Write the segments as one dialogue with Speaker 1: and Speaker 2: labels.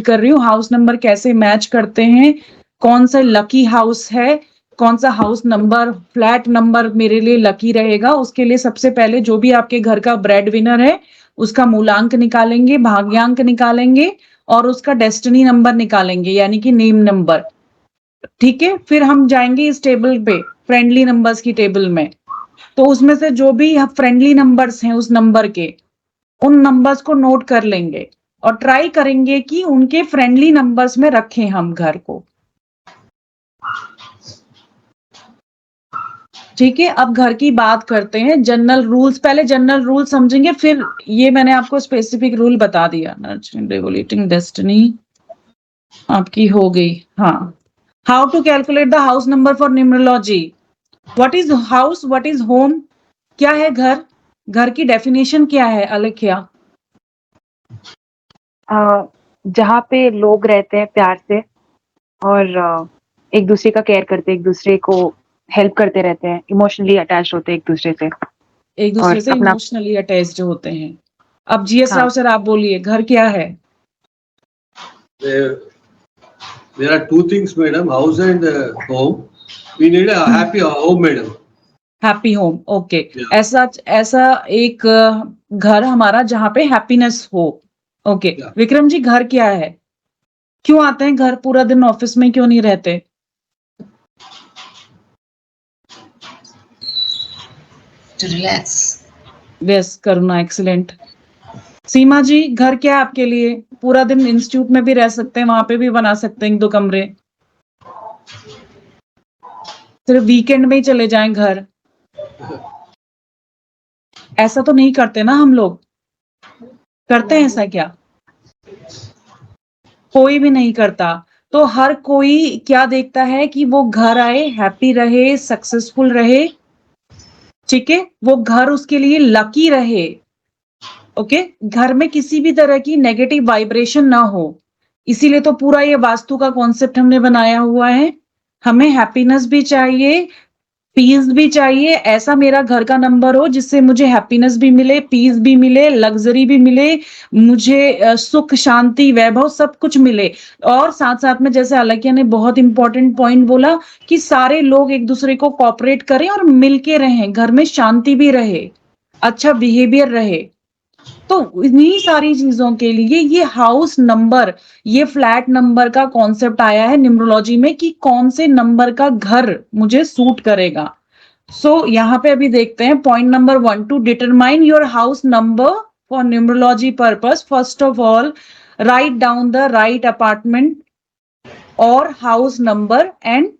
Speaker 1: कर रही हूँ, हाउस नंबर कैसे मैच करते हैं, कौन सा लकी हाउस है, कौन सा हाउस नंबर, फ्लैट नंबर मेरे लिए लकी रहेगा। उसके लिए सबसे पहले जो भी आपके घर का ब्रेड विनर है उसका मूलांक निकालेंगे, भाग्यांक निकालेंगे और उसका डेस्टिनी नंबर निकालेंगे, यानी कि नेम नंबर। ठीक है, फिर हम जाएंगे इस टेबल पे, फ्रेंडली नंबर्स की टेबल में। तो उसमें से जो भी फ्रेंडली नंबर्स हैं उस नंबर के, उन नंबर्स को नोट कर लेंगे और ट्राई करेंगे कि उनके फ्रेंडली नंबर्स में रखें हम घर को। ठीक है, अब घर की बात करते हैं, जनरल रूल्स। पहले जनरल रूल समझेंगे, फिर ये मैंने आपको स्पेसिफिक रूल बता दिया। रेगुलेटिंग डेस्टिनी आपकी हो गई। हाँ, how to calculate the house number for numerology. What is house, what is home, क्या है घर, घर की डेफिनेशन क्या है अलेख्या?
Speaker 2: जहाँ पे लोग रहते हैं प्यार से और एक दूसरे का केयर करते, एक दूसरे को हेल्प करते रहते हैं, इमोशनली अटैच होते हैं एक दूसरे से,
Speaker 1: एक दूसरे
Speaker 2: और
Speaker 1: से
Speaker 2: अपना
Speaker 1: इमोशनली अटैच्ड होते हैं। अब जीएस
Speaker 2: हाँ।
Speaker 1: राव सर आप बोलिए, घर क्या है?
Speaker 3: There are two things, madam, house and home. We need a happy home, madam.
Speaker 1: Happy home, okay.
Speaker 3: Yeah.
Speaker 1: ऐसा एक घर हमारा जहाँ पे हैप्पीनेस हो। Okay
Speaker 3: Yeah.
Speaker 1: विक्रम जी, घर क्या है? क्यों आते हैं घर, पूरा दिन ऑफिस में क्यों नहीं रहते?
Speaker 4: To relax.
Speaker 1: Yes Karuna, excellent. Seema ji, घर क्या है आपके लिए? पूरा दिन इंस्टीट्यूट में भी रह सकते हैं, वहां पे भी बना सकते हैं 1-2 कमरे, सिर्फ वीकेंड में ही चले जाएं घर। ऐसा तो नहीं करते ना हम लोग, करते हैं ऐसा क्या? कोई भी नहीं करता। तो हर कोई क्या देखता है कि वो घर आए, हैप्पी रहे, सक्सेसफुल रहे। ठीक है, वो घर उसके लिए लकी रहे। ओके, घर में किसी भी तरह की नेगेटिव वाइब्रेशन ना हो, इसीलिए तो पूरा ये वास्तु का कॉन्सेप्ट हमने बनाया हुआ है। हमें हैप्पीनेस भी चाहिए, पीस भी चाहिए। ऐसा मेरा घर का नंबर हो जिससे मुझे हैप्पीनेस भी मिले, पीस भी मिले, लग्जरी भी मिले, मुझे सुख शांति वैभव सब कुछ मिले। और साथ साथ में जैसे अलकिया ने बहुत इंपॉर्टेंट पॉइंट बोला कि सारे लोग एक दूसरे को कोऑपरेट करें और मिलके रहें, घर में शांति भी रहे, अच्छा बिहेवियर रहे। तो इन्हीं सारी चीजों के लिए ये हाउस नंबर, ये फ्लैट नंबर का कॉन्सेप्ट आया है न्यूमरोलॉजी में कि कौन से नंबर का घर मुझे सूट करेगा। सो यहाँ पे अभी देखते हैं point number 1, to determine your house number for numerology purpose, first of all write down the right apartment और house number and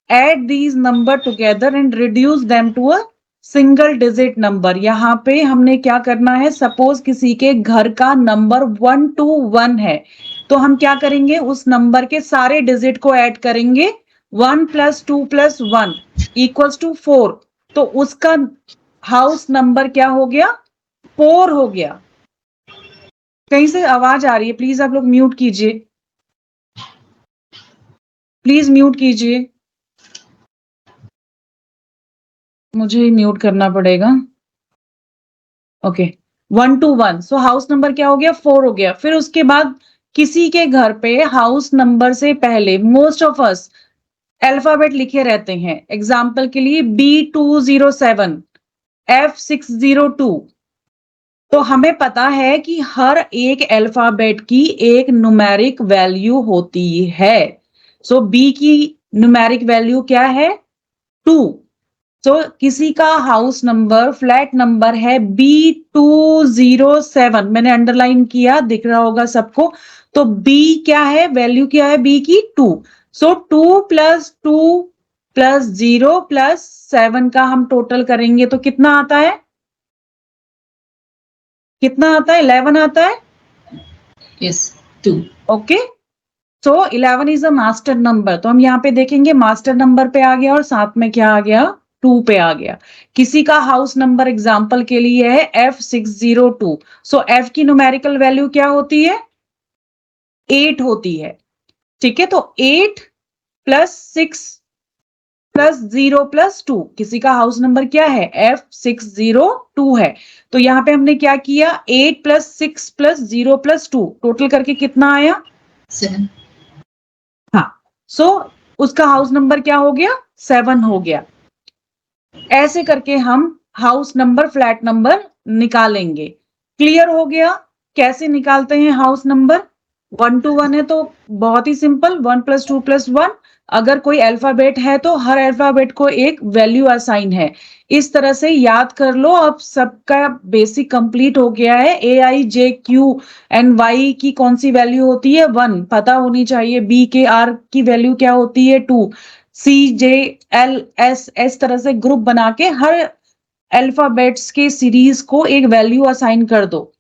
Speaker 1: add these number together and reduce them to a single digit number. यहाँ पे हमने क्या करना है, suppose किसी के घर का नंबर 1 to 1 है, तो हम क्या करेंगे, उस नंबर के सारे डिजिट को ऐड करेंगे। 1 + 2 + 1 = 4। तो उसका हाउस नंबर क्या हो गया, 4 हो गया। कहीं से आवाज आ रही है, प्लीज आप लोग म्यूट कीजिए, प्लीज म्यूट कीजिए, मुझे म्यूट करना पड़ेगा। Okay, 1 to 1, so house number क्या हो गया, 4 हो गया। फिर उसके बाद किसी के घर पे हाउस नंबर से पहले मोस्ट ऑफ अस अल्फाबेट लिखे रहते हैं। एग्जाम्पल के लिए B207, F602। तो हमें पता है कि हर एक अल्फाबेट की एक न्यूमेरिक वैल्यू होती है। सो B की न्यूमेरिक वैल्यू क्या है, 2। तो किसी का हाउस नंबर, फ्लैट नंबर है B207, मैंने अंडरलाइन किया, दिख रहा होगा सबको। तो B क्या है, वैल्यू क्या है B की, 2। सो 2 + 2 + 0 + 7 का हम टोटल करेंगे तो कितना आता है, कितना आता है, 11 आता है।
Speaker 4: Yes, 2.
Speaker 1: Okay, so 11 is a master number. तो हम यहाँ पे देखेंगे मास्टर नंबर पे आ गया और साथ में क्या आ गया, 2 पे आ गया। किसी का हाउस नंबर एग्जाम्पल के लिए है F602। सो F की न्यूमेरिकल वैल्यू क्या होती है, 8 होती है। ठीक है, तो 8 + 6 + 0 + 2, किसी का हाउस नंबर क्या है, F602 है। तो यहाँ पे हमने क्या किया, 8 + 6 + 0 + 2 टोटल करके कितना आया,
Speaker 4: 7.
Speaker 1: हाँ, सो उसका हाउस नंबर क्या हो गया? 7 हो गया। ऐसे करके हम हाउस नंबर, फ्लैट नंबर निकालेंगे। क्लियर हो गया कैसे निकालते हैं हाउस नंबर? 1 to 1 है तो बहुत ही सिंपल, 1 + 2 + 1। अगर कोई अल्फाबेट है तो हर अल्फाबेट को एक वैल्यू असाइन है। इस तरह से याद कर लो। अब सबका बेसिक कंप्लीट हो गया है। AIJQNY की कौन सी वैल्यू होती है? 1 पता होनी चाहिए। BKR की वैल्यू क्या होती है? 2। CJLS इस तरह से ग्रुप बना के हर अल्फाबेट्स के सीरीज को एक वैल्यू असाइन कर दो।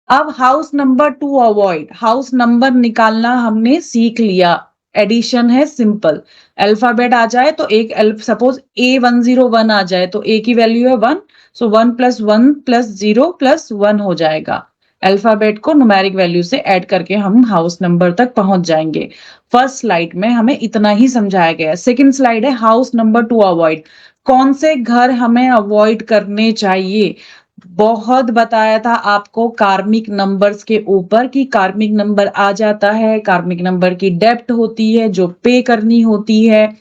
Speaker 1: अब house number two avoid, house number निकालना हमने सीख लिया। एडिशन है सिंपल। अल्फाबेट आ जाए तो एक सपोज A101 आ जाए तो A की वैल्यू है 1, सो 1 + 1 + 0 + 1 हो जाएगा। अल्फाबेट को न्यूमेरिक वैल्यू से ऐड करके हम हाउस नंबर तक पहुंच जाएंगे। फर्स्ट स्लाइड में हमें इतना ही समझाया गया है। सेकंड स्लाइड है हाउस नंबर टू अवॉइड। कौन से घर हमें अवॉइड करने चाहिए? बहुत बताया था आपको कार्मिक नंबर्स के ऊपर कि कार्मिक नंबर आ जाता है, कार्मिक नंबर की डेब्ट होती है जो पे करनी होती है।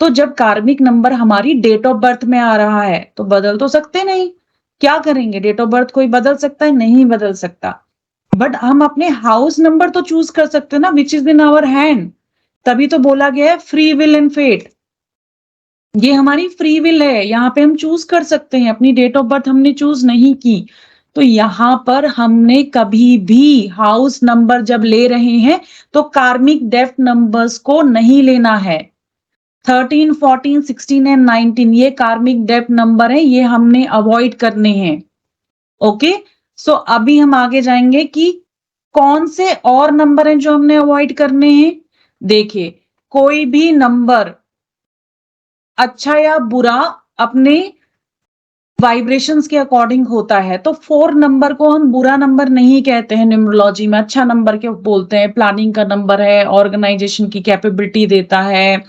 Speaker 1: तो जब कार्मिक नंबर हमारी डेट ऑफ बर्थ में आ रहा है तो बदल तो सकते नहीं। क्या करेंगे? डेट ऑफ बर्थ कोई बदल सकता है? नहीं बदल सकता। बट हम अपने हाउस नंबर तो चूज कर सकते हैं ना, which is in our hand. तभी तो बोला गया है फ्री विल एंड फेट। ये हमारी फ्री विल है, यहाँ पे हम चूज कर सकते हैं। अपनी डेट ऑफ बर्थ हमने चूज नहीं की, तो यहाँ पर हमने कभी भी हाउस नंबर जब ले रहे हैं तो कार्मिक डेप्थ नंबर्स को नहीं लेना है। 13, 14, 16 एंड 19 ये कार्मिक डेप्थ नंबर है, ये हमने अवॉइड करने हैं। ओके, सो अभी हम आगे जाएंगे कि कौन से और नंबर हैं जो हमने अवॉइड करने हैं। देखिए, कोई भी नंबर अच्छा या बुरा अपने वाइब्रेशंस के अकॉर्डिंग होता है। तो 4 नंबर को हम बुरा नंबर नहीं कहते हैं न्यूमरोलॉजी में, अच्छा नंबर क्यों बोलते हैं? प्लानिंग का नंबर है, ऑर्गेनाइजेशन की कैपेबिलिटी देता है,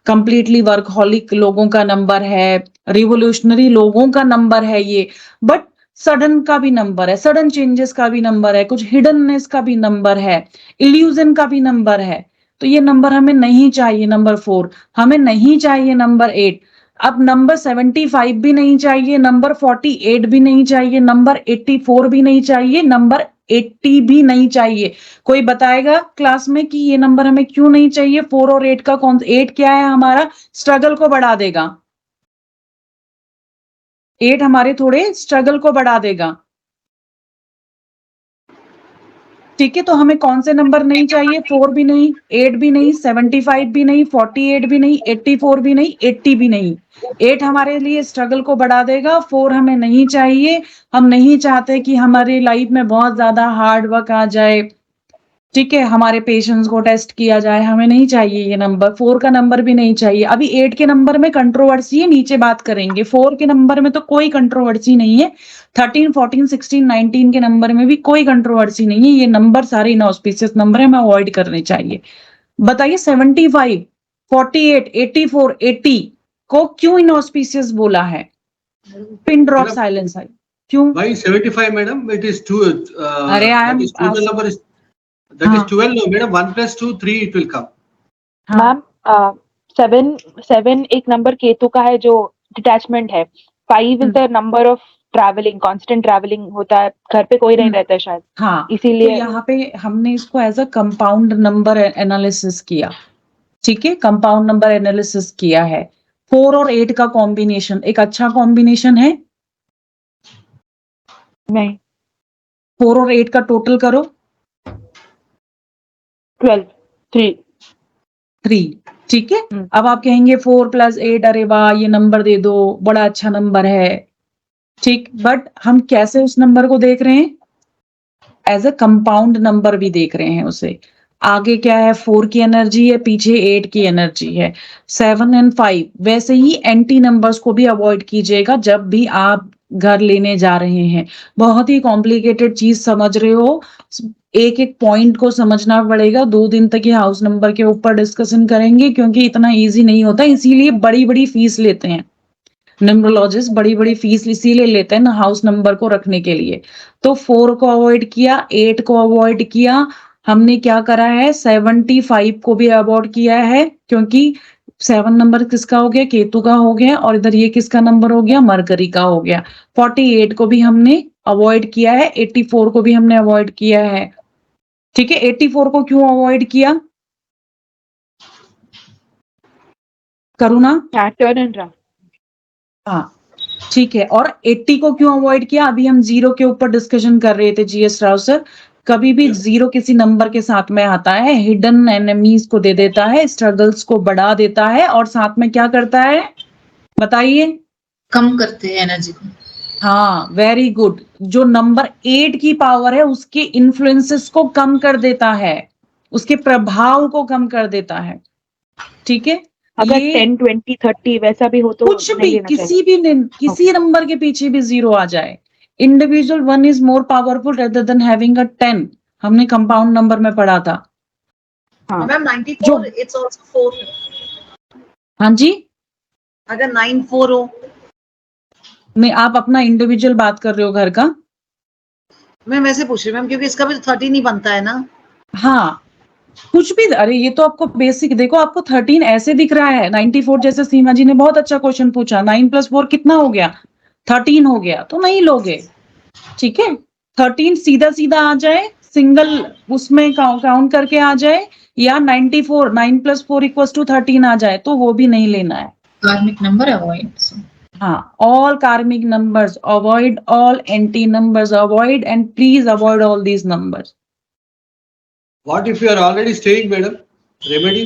Speaker 1: कंप्लीटली वर्कहॉलिक लोगों का नंबर है, रिवोल्यूशनरी लोगों का नंबर है ये। बट सडन का भी नंबर है, सडन चेंजेस का भी नंबर है, कुछ हिडननेस का भी नंबर है, इल्यूजन का भी नंबर है। तो ये नंबर हमें नहीं चाहिए। नंबर 4 हमें नहीं चाहिए। नंबर 8, अब नंबर 75 भी नहीं चाहिए, नंबर 48 भी नहीं चाहिए, नंबर 84 भी नहीं चाहिए, नंबर 80 भी नहीं चाहिए। कोई बताएगा क्लास में कि ये नंबर हमें क्यों नहीं चाहिए? 4 और 8 का कौन? 8 क्या है? हमारा स्ट्रगल को बढ़ा देगा। 8 हमारे थोड़े स्ट्रगल को बढ़ा देगा। ठीक है, तो हमें कौन से नंबर नहीं चाहिए? 4 भी नहीं, 8 भी नहीं, 75 भी नहीं, 48 भी नहीं, 84 भी नहीं, 80 भी नहीं। 8 हमारे लिए स्ट्रगल को बढ़ा देगा, 4 हमें नहीं चाहिए। हम नहीं चाहते कि हमारी लाइफ में बहुत ज्यादा हार्ड वर्क आ जाए, ठीक है, हमारे पेशेंस को टेस्ट किया जाए, हमें नहीं चाहिए ये नंबर। 4 का नंबर भी नहीं चाहिए। अभी 8 के नंबर में कंट्रोवर्सी है, नीचे बात करेंगे। 4 के नंबर में तो कोई कंट्रोवर्सी नहीं है। 13, 14, 16, 19 के नंबर में भी कोई कंट्रोवर्सी नहीं है। ये नंबर सारे इनऑस्पिशियस नंबर है, हमें अवॉइड करने चाहिए। बताइए 75, 48, 84, 80 को क्यों इनऑस्पिशियस बोला है? पिन ड्रॉप साइलेंस है क्यों?
Speaker 3: Why 75, madam? It is two.
Speaker 1: अरे I
Speaker 3: That
Speaker 1: am
Speaker 3: is total number is that is 12. No, madam. 1 + 2, 3. It will come.
Speaker 2: Ma'am 7 एक नंबर केतु का है जो डिटैचमेंट है। 5 is the number of travelling, constant travelling होता है, घर पे कोई नहीं रहता है शायद,
Speaker 1: हाँ,
Speaker 2: इसीलिए
Speaker 1: तो यहाँ पे हमने इसको as a compound number analysis किया। ठीक है, कंपाउंड नंबर एनालिसिस किया है। 4 और 8 का कॉम्बिनेशन एक अच्छा कॉम्बिनेशन है।
Speaker 2: नहीं।
Speaker 1: 4 और 8 का टोटल करो,
Speaker 2: 12, 3।
Speaker 1: 3। ठीक है, अब आप कहेंगे 4 + 8, अरे वाह ये नंबर दे दो, बड़ा अच्छा नंबर है। ठीक, बट हम कैसे उस नंबर को देख रहे हैं? एज अ कंपाउंड नंबर भी देख रहे हैं उसे। आगे क्या है? 4 की एनर्जी है, पीछे 8 की एनर्जी है, 7 एंड 5। वैसे ही एंटी नंबर्स को भी अवॉइड कीजिएगा जब भी आप घर लेने जा रहे हैं। बहुत ही कॉम्प्लिकेटेड चीज समझ रहे हो, एक एक पॉइंट को समझना पड़ेगा। 2 दिन तक ये हाउस नंबर के ऊपर डिस्कशन करेंगे क्योंकि इतना इजी नहीं होता, इसीलिए बड़ी बड़ी फीस लेते हैं न्यूमरोलॉजिस्ट। बड़ी बड़ी फीस इसीलिए लेते हैं ना हाउस नंबर को रखने के लिए। तो 4 को अवॉइड किया, 8 को अवॉइड किया, हमने क्या करा है, 75 को भी अवॉइड किया है, क्योंकि 7 नंबर किसका हो गया, केतु का हो गया, और इधर ये किसका नंबर हो गया, मरकरी का हो गया। 48 को भी हमने अवॉइड किया है, 84 को भी हमने अवॉइड किया है। ठीक है, 84 को क्यों अवॉइड किया, करुणा?
Speaker 2: Saturn and Rahu.
Speaker 1: हाँ ठीक है, और 80 को क्यों अवॉइड किया, अभी हम जीरो के ऊपर डिस्कशन कर रहे थे जीएस राव सर। कभी भी जीरो किसी नंबर के साथ में आता है, हिडन एनिमीज को दे देता है, स्ट्रगल्स को बढ़ा देता है, और साथ में क्या करता है, बताइए?
Speaker 4: कम करते हैं एनर्जी को।
Speaker 1: हाँ वेरी गुड, जो नंबर 8 की पावर है उसके इन्फ्लुएंसेस को कम कर देता है, उसके प्रभाव को कम कर देता है। ठीक है,
Speaker 2: अगर
Speaker 1: ये
Speaker 2: 10, 20, 30 वैसा भी हो तो
Speaker 1: कुछ
Speaker 2: नहीं
Speaker 1: भी
Speaker 2: लेना
Speaker 1: किसी
Speaker 2: चाहिए।
Speaker 1: भी किसी नंबर के पीछे भी जीरो आ जाए, individual one is more powerful rather than having a 10, हमने कंपाउंड नंबर में पढ़ा था।
Speaker 2: हाँ
Speaker 5: मैम 94 इट्स आल्सो 4।
Speaker 1: हाँ जी,
Speaker 5: अगर 94 हो,
Speaker 1: मैं आप अपना इंडिविजुअल बात कर रहे हो घर का?
Speaker 5: मैं वैसे पूछ रही हूँ मैम, क्योंकि इसका भी 13 ही बनता है ना।
Speaker 1: हाँ कुछ भी, अरे ये तो आपको बेसिक, देखो आपको 13 ऐसे दिख रहा है, 94 जैसे सीमा जी ने बहुत अच्छा क्वेश्चन पूछा, 9 + 4 कितना हो गया, 13 हो गया, तो नहीं लोगे। ठीक है, 13 सीधा सीधा आ जाए, सिंगल उसमें काउंट करके आ जाए, या 94 9 + 4 = 13 आ जाए, तो वो भी नहीं लेना है।
Speaker 4: कार्मिक नंबर अवॉइड।
Speaker 1: हाँ, all karmic numbers avoid, all anti numbers avoid, and please avoid all these numbers.
Speaker 3: What if you are already staying, madam? Remedy?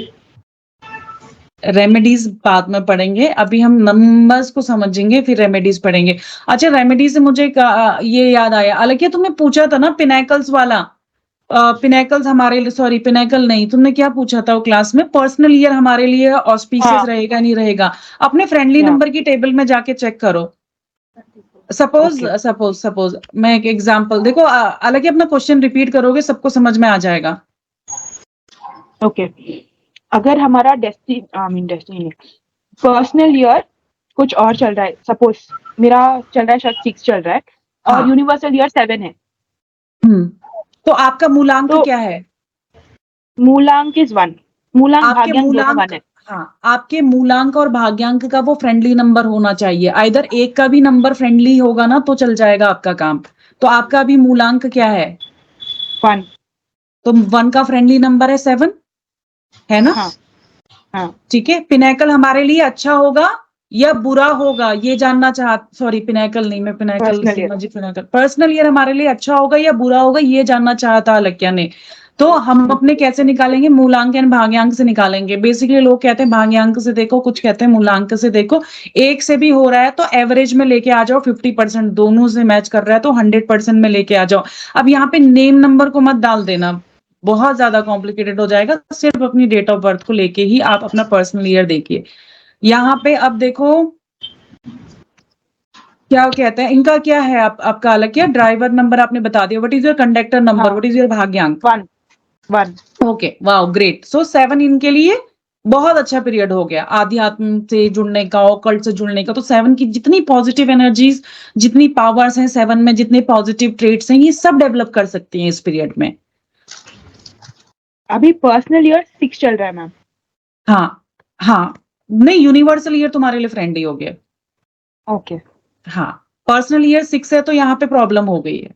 Speaker 1: Remedies बाद में पढ़ेंगे, अभी हम नंबर्स को समझेंगे फिर रेमेडीज पढ़ेंगे। अच्छा, रेमेडीज से मुझे ये याद आया, अलग तुमने पूछा था ना पिनेकल्स वाला, पिनेकल्स हमारे लिए, सॉरी पिनेकल नहीं, तुमने क्या पूछा था वो क्लास में, पर्सनल ईयर हमारे लिए ऑस्पिशियस
Speaker 2: हाँ।
Speaker 1: रहेगा नहीं रहेगा, अपने फ्रेंडली
Speaker 2: Yeah.
Speaker 1: नंबर की टेबल में जाके चेक करो। Suppose
Speaker 2: Okay.
Speaker 1: सपोज मैं एक एग्जांपल, देखो अलग अपना क्वेश्चन रिपीट करोगे सबको समझ में आ जाएगा।
Speaker 2: ओके, अगर हमारा डेस्टिनी पर्सनल ईयर कुछ और चल रहा है, सपोज मेरा चल रहा है शायद 6 चल रहा है, और
Speaker 1: हाँ।
Speaker 2: यूनिवर्सल ईयर 7 है,
Speaker 1: तो आपका मूलांक
Speaker 2: तो
Speaker 1: क्या है?
Speaker 2: मूलांक इज 1, मूलांक
Speaker 1: आपके
Speaker 2: भाग्यांक दोनों 1
Speaker 1: मूलांक,
Speaker 2: है।
Speaker 1: हाँ आपके मूलांक और भाग्यांक का वो फ्रेंडली नंबर होना चाहिए, आइदर एक का भी नंबर फ्रेंडली होगा ना तो चल जाएगा आपका काम। तो आपका अभी मूलांक क्या है?
Speaker 2: 1।
Speaker 1: तो 1 का फ्रेंडली नंबर है 7, है ना?
Speaker 2: हाँ हाँ।
Speaker 1: ठीक है, पिनेकल हमारे लिए अच्छा होगा या बुरा होगा, ये जानना सॉरी पिनेकल नहीं, मैं पिनेकल
Speaker 2: Personal year.
Speaker 1: सीमा जी, पिनेकल पर्सनल ईयर हमारे लिए अच्छा होगा या बुरा होगा, ये जानना चाहता अलक्या ने। तो हम अपने कैसे निकालेंगे, मूलांक एंड भाग्यांक से निकालेंगे। बेसिकली लोग कहते हैं भाग्यांक से देखो, कुछ कहते हैं मूलांक से देखो, एक से भी हो रहा है तो एवरेज में लेके आ जाओ, 50%, दोनों से मैच कर रहा है तो 100% में लेके आ जाओ। अब यहाँ पे नेम नंबर को मत डाल देना, बहुत ज्यादा कॉम्प्लिकेटेड हो जाएगा, सिर्फ अपनी डेट ऑफ बर्थ को लेके ही आप अपना पर्सनल ईयर देखिए। यहाँ पे अब देखो क्या कहते हैं, इनका क्या है, आपका अलग क्या, ड्राइवर नंबर आपने बता दिया, what is your conductor number, what is your भाग्यांक?
Speaker 2: 1।
Speaker 1: ओके, वाओ ग्रेट, सो 7 इनके लिए बहुत अच्छा पीरियड हो गया आध्यात्म से जुड़ने का, ऑकल्ट से जुड़ने का। तो 7 की जितनी पॉजिटिव एनर्जीज, जितनी पावर्स हैं 7 में, जितने पॉजिटिव ट्रेट्स हैं, ये सब डेवलप कर सकती हैं इस पीरियड में।
Speaker 2: अभी पर्सनल ईयर 6 चल रहा है मैम।
Speaker 1: हाँ नहीं, यूनिवर्सल ईयर तुम्हारे लिए फ्रेंडली हो गया।
Speaker 2: ओके।
Speaker 1: हाँ, पर्सनल ईयर 6 है तो यहाँ पे प्रॉब्लम हो गई है।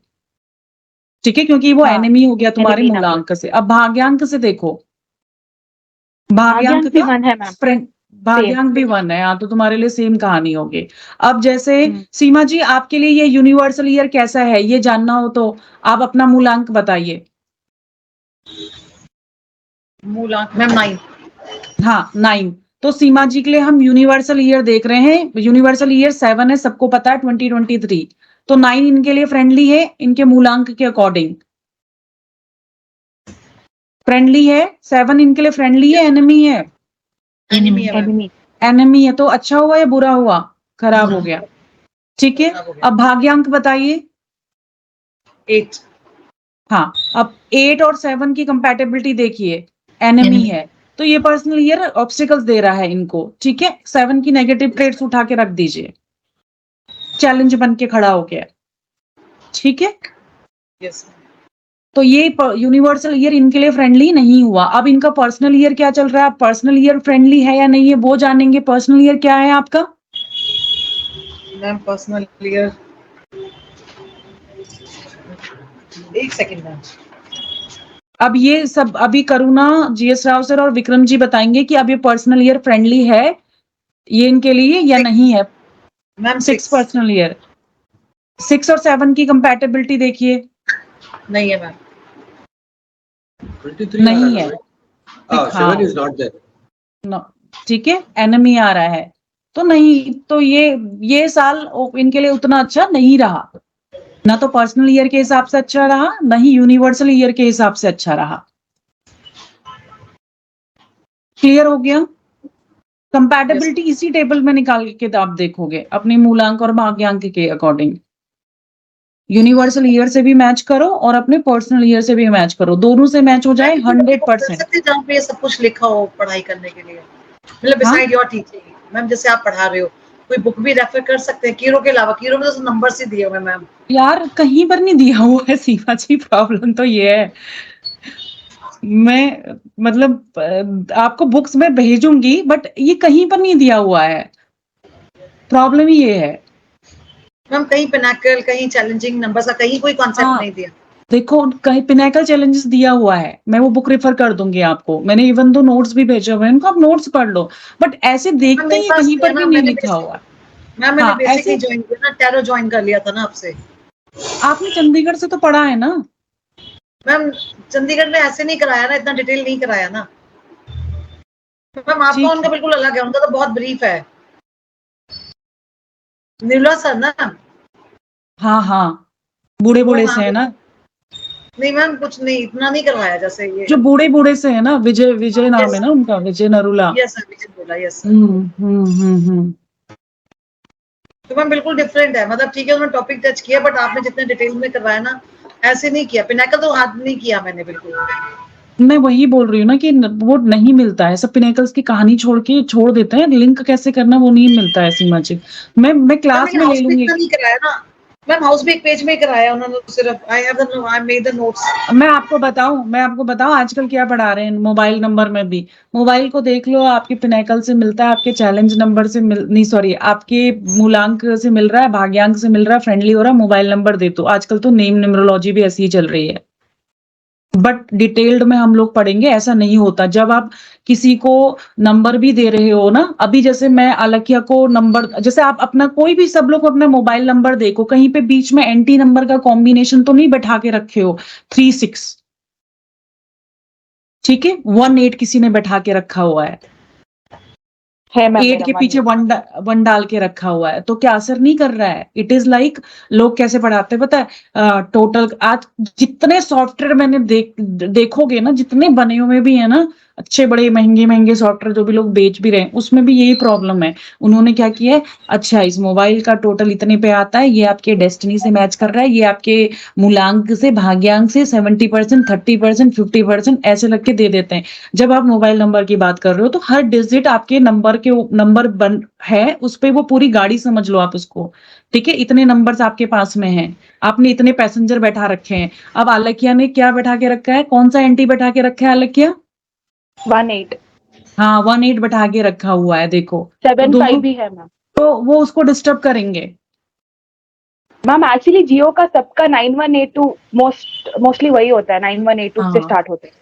Speaker 1: ठीक है, क्योंकि वो
Speaker 2: हाँ,
Speaker 1: एनिमी हो गया तुम्हारे
Speaker 2: enemy
Speaker 1: मूलांक से। अब भाग्यांक से देखो,
Speaker 2: भाग्यांक भी 1 है मैम।
Speaker 1: भाग्यांक भी 1 है, हाँ, तो तुम्हारे लिए सेम कहानी होगी। अब जैसे
Speaker 2: हम्म।
Speaker 1: सीमा जी, आपके लिए ये यूनिवर्सल ईयर कैसा है ये जानना हो तो आप अपना मूलांक बताइए।
Speaker 5: मूलांक मैम 9।
Speaker 1: हाँ 9, तो सीमा जी के लिए हम यूनिवर्सल ईयर देख रहे हैं, यूनिवर्सल ईयर 7 है, सबको पता है 2023, तो 9 इनके लिए फ्रेंडली है, इनके मूलांक के अकॉर्डिंग फ्रेंडली है। 7 इनके लिए फ्रेंडली है, एनिमी है?
Speaker 5: एनिमी है मैम।
Speaker 2: एनिमी।
Speaker 1: एनिमी है, तो अच्छा हुआ या बुरा हुआ, खराब हो गया। ठीक है, अब भाग्यांक बताइए।
Speaker 5: 8।
Speaker 1: हाँ, अब 8 और 7 की कंपैटिबिलिटी देखिए, एनिमी
Speaker 4: Enemy.
Speaker 1: है, तो ये पर्सनल ईयर ऑब्स्टिकल्स दे रहा है इनको। ठीक है, 7 की नेगेटिव ट्रेड्स उठा के रख दीजिए, चैलेंज बन के खड़ा हो गया। ठीक है,
Speaker 5: यस।
Speaker 1: तो ये यूनिवर्सल ईयर इनके लिए फ्रेंडली नहीं हुआ। अब इनका पर्सनल ईयर क्या चल रहा है, पर्सनल ईयर फ्रेंडली है या नहीं है वो जानेंगे। पर्सनल ईयर क्या है आपका?
Speaker 5: मैम पर्सनल ईयर, एक सेकंड मैम।
Speaker 1: अब ये सब अभी करुणा, जीएस राव सर और विक्रम जी बताएंगे कि अब ये पर्सनल ईयर फ्रेंडली है ये इनके लिए या नहीं है।
Speaker 5: मैम
Speaker 1: 6 पर्सनल ईयर, 6 और 7 की कंपैटिबिलिटी देखिए।
Speaker 5: नहीं है मैम।
Speaker 3: 23
Speaker 1: नहीं है।
Speaker 3: हाँ, 7 is not there.
Speaker 1: ठीक है, एनमी आ रहा है तो नहीं, तो ये साल इनके लिए उतना अच्छा नहीं रहा, ना तो पर्सनल ईयर के हिसाब से अच्छा रहा, ना ही यूनिवर्सल ईयर के हिसाब से अच्छा रहा। क्लियर हो गया? कंपैटिबिलिटी इसी टेबल में निकाल के आप देखोगे अपने मूलांक और भाग्यांक के अकॉर्डिंग। यूनिवर्सल ईयर से भी मैच करो और अपने पर्सनल ईयर से भी मैच करो, दोनों से मैच हो जाए 100%।
Speaker 5: जहाँ पे ये सब कुछ लिखा हो पढ़ाई करने के लिए, मतलब बिसाइड योर टीचिंग मैम, जैसे आप पढ़ा रहे हो कोई बुक भी रेफर कर सकते हैं कीरो के अलावा। कीरो में तो नंबर ही दिए हुए मैम।
Speaker 1: यार कहीं पर नहीं दिया हुआ है सीमा जी, प्रॉब्लम तो ये है। मैं मतलब आपको बुक्स में भेजूंगी बट ये कहीं पर नहीं दिया हुआ है, प्रॉब्लम ही ये है।
Speaker 5: मैम कहीं पिनाकल, कहीं चैलेंजिंग नंबर्स का कहीं कोई कॉन्सेप्ट नहीं दिया।
Speaker 1: देखो कहीं पिनाकल चैलेंजेस दिया हुआ है, मैं वो बुक रेफर कर दूंगी आपको, मैंने इवन तो नोट्स भी भेजे हुए हैं उनको, आप नोट्स पढ़ लो। बट ऐसे देखते ही कहीं पर भी नहीं लिखा हुआ।
Speaker 5: मैम मैंने बेसिकली ज्वाइन किया ना, टैरो ज्वाइन कर लिया था ना आपसे।
Speaker 1: आपने चंडीगढ़ से तो पढ़ा है ना
Speaker 5: मैम? चंडीगढ़ में ऐसे नहीं कराया ना, इतना डिटेल नहीं कराया ना मैम। आपका उनका बिल्कुल अलग है, उनका तो बहुत ब्रीफ है। निर्मला सर ना?
Speaker 1: हाँ हाँ, बूढ़े बूढ़े से है ना?
Speaker 5: नहीं मैम कुछ नहीं, इतना नहीं करवाया जैसे ये
Speaker 1: जो बूढ़े बूढ़े से है ना, विजय नाम है ना उनका, विजय नरूला।
Speaker 5: यस सर, विजय बोला, यस सर। तो मैम बिल्कुल डिफरेंट है, मतलब ठीक है उन्होंने टॉपिक टच किया बट आपने जितने डिटेल में करवाया ना ऐसे नहीं किया। पिनाकल तो हाथ नहीं किया मैंने बिल्कुल।
Speaker 1: मैं वही बोल रही हूँ ना कि वो नहीं मिलता है, सब पिनेकल्स की कहानी छोड़ देते हैं, लिंक कैसे करना वो नहीं मिलता है सीमा जी। मैं क्लास में ले लूंगी।
Speaker 5: नहीं कराया ना मैम, हाउस भी एक पेज में कराया उन्होंने सिर्फ। I made the notes.
Speaker 1: मैं आपको बताऊं आजकल क्या पढ़ा रहे हैं मोबाइल नंबर में भी। मोबाइल को देख लो, आपके पिनेकल से मिलता है, आपके चैलेंज नंबर से नहीं सॉरी आपके मूलांक से मिल रहा है, भाग्यांक से मिल रहा है, फ्रेंडली हो रहा है, मोबाइल नंबर दे दो। आजकल तो नेम न्यूमरोलॉजी भी ऐसी ही चल रही है, बट डिटेल्ड में हम लोग पढ़ेंगे। ऐसा नहीं होता जब आप किसी को नंबर भी दे रहे हो ना, अभी जैसे मैं अलकिया को नंबर, जैसे आप अपना कोई भी, सब लोग अपना मोबाइल नंबर देखो, कहीं पे बीच में एंटी नंबर का कॉम्बिनेशन तो नहीं बैठा के रखे हो 3-6, ठीक है? 1-8 किसी ने बैठा के रखा हुआ है 8 के पीछे 1 डाल के रखा हुआ है, तो क्या असर नहीं कर रहा है? इट इज लाइक लोग कैसे पढ़ाते हैं पता है? टोटल आज जितने सॉफ्टवेयर मैंने देखोगे ना, जितने बने हुए भी है ना अच्छे बड़े महंगे सॉफ्टवेयर जो भी लोग बेच भी रहे हैं, उसमें भी यही प्रॉब्लम है। उन्होंने क्या किया है, अच्छा इस मोबाइल का टोटल इतने पे आता है, ये आपके डेस्टिनी से मैच कर रहा है, ये आपके मूलांक से, भाग्यांक से 70%, 30%, 50% ऐसे लग के दे देते हैं। जब आप मोबाइल नंबर की बात कर रहे हो तो हर डिजिट आपके नंबर बन है, उस पे वो पूरी गाड़ी समझ लो आप उसको, ठीक है? इतने नंबर्स आपके पास में हैं, आपने इतने पैसेंजर बैठा रखे हैं। अब आलकिया ने क्या बैठा के रखा है, कौन सा एंटी बैठा के रखा है आलकिया?
Speaker 2: 1-8।
Speaker 1: हाँ 1-8 बैठा के रखा हुआ है, देखो
Speaker 2: 7-5 भी है मैम।
Speaker 1: तो वो उसको डिस्टर्ब करेंगे
Speaker 2: मैम। एक्चुअली जियो का सबका 9182 मोस्टली वही होता है, 9182 से स्टार्ट होते हैं,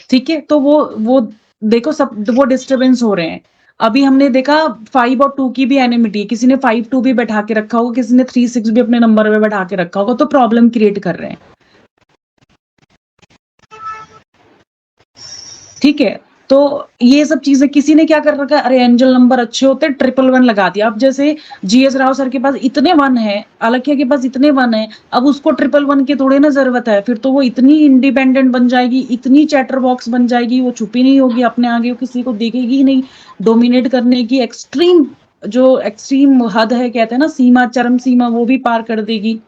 Speaker 1: ठीक है? तो वो देखो सब वो डिस्टर्बेंस हो रहे हैं। अभी हमने देखा 5 और 2 की भी एनिमिटी है, किसी ने 5-2 भी बैठा के रखा होगा, किसी ने 3-6 भी अपने नंबर में बैठा के रखा होगा, तो प्रॉब्लम क्रिएट कर रहे हैं, ठीक है? तो ये सब चीजें किसी ने क्या कर रखा है, अरे एंजल नंबर अच्छे होते 111 लगा दिया। अब जैसे जीएस राव सर के पास इतने 1 है, अलकिया के पास इतने 1 है, अब उसको 111 की थोड़े ना जरूरत है, फिर तो वो इतनी इंडिपेंडेंट बन जाएगी, इतनी चैटर बॉक्स बन जाएगी, वो छुपी नहीं होगी अपने आगे, वो किसी को देखेगी ही नहीं। डोमिनेट करने की एक्सट्रीम हद है, कहते हैं ना सीमा, चरम सीमा, वो भी पार कर देगी।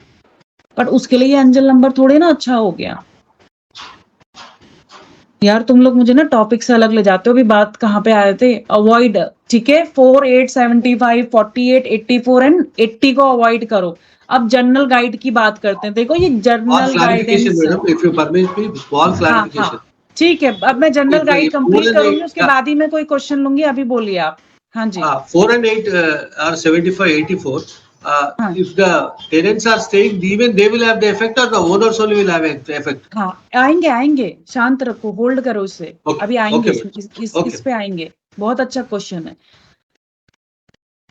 Speaker 1: पर उसके लिए एंजल नंबर थोड़े ना अच्छा हो गया यार। तुम लोग मुझे ना टॉपिक से अलग ले जाते हो। अभी बात कहाँ पे आए थे? अवॉइड, ठीक है? 4, 8, 75, 48, 84 एंड 80 को अवॉइड करो। अब जनरल गाइड की बात करते हैं। देखो ये
Speaker 3: Small
Speaker 1: general
Speaker 3: clarification,
Speaker 1: guidance,
Speaker 3: madam, if you permit me, small
Speaker 1: हाँ
Speaker 3: clarification.
Speaker 1: हाँ ठीक है, अब मैं general
Speaker 3: If the
Speaker 1: guide
Speaker 3: 4
Speaker 1: complete
Speaker 3: and
Speaker 1: करूंगी,
Speaker 3: 8,
Speaker 1: उसके बाद ही मैं कोई क्वेश्चन लूंगी, अभी बोलिए आप। हाँ जी
Speaker 3: 4 and 8 are 75, 84.
Speaker 1: हाँ
Speaker 3: If the tenants are staying, even they will have the effect, or the owners only will have an effect.
Speaker 1: हाँ आएंगे आएंगे, शांत रखो, होल्ड करो इसे,
Speaker 3: Okay,
Speaker 1: अभी आएंगे
Speaker 3: okay, okay.
Speaker 1: इस पे आएंगे। बहुत अच्छा क्वेश्चन है,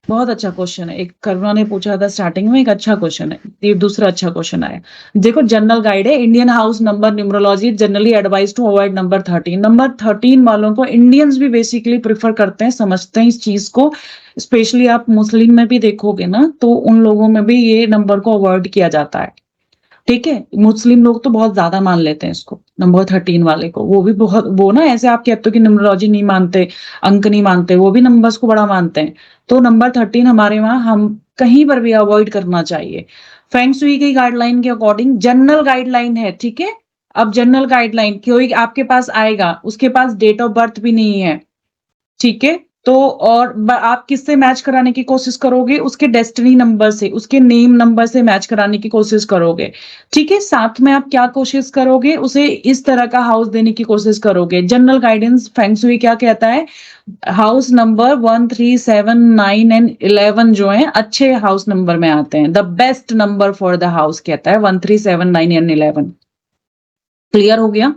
Speaker 1: बहुत अच्छा क्वेश्चन है। एक करुणा ने पूछा था स्टार्टिंग में, एक अच्छा क्वेश्चन है, ये दूसरा अच्छा क्वेश्चन आया। देखो जनरल गाइड है, Indian house number numerology generally advise to avoid number 13। Number 13 वालों को इंडियंस भी बेसिकली प्रिफर करते हैं, समझते हैं इस चीज को। स्पेशली आप मुस्लिम में भी देखोगे ना, तो उन लोगों में भी ये नंबर को अवॉइड किया जाता है। ठीक है, मुस्लिम लोग तो बहुत ज्यादा मान लेते हैं इसको, नंबर 13 वाले को। वो भी बहुत, वो ना ऐसे आप कहते हो कि न्यूमरोलॉजी नहीं मानते, अंक नहीं मानते, वो भी नंबर्स को बड़ा मानते हैं। तो नंबर 13 हमारे वहां हम कहीं पर भी अवॉइड करना चाहिए। फेंग शुई की गाइडलाइन के अकॉर्डिंग जनरल गाइडलाइन है, ठीक है। अब जनरल गाइडलाइन कोई आपके पास आएगा, उसके पास डेट ऑफ बर्थ भी नहीं है, ठीक है, तो और आप किससे मैच कराने की कोशिश करोगे? उसके डेस्टिनी नंबर से, उसके नेम नंबर से मैच कराने की कोशिश करोगे, ठीक है। साथ में आप क्या कोशिश करोगे? उसे इस तरह का हाउस देने की कोशिश करोगे। जनरल गाइडेंस फेंग शुई क्या कहता है? हाउस नंबर 1, 3, 7, 9 एंड 11 जो है अच्छे हाउस नंबर में आते हैं। The best number for the house कहता है 1, 3, 7, 9 एंड 11। क्लियर हो गया?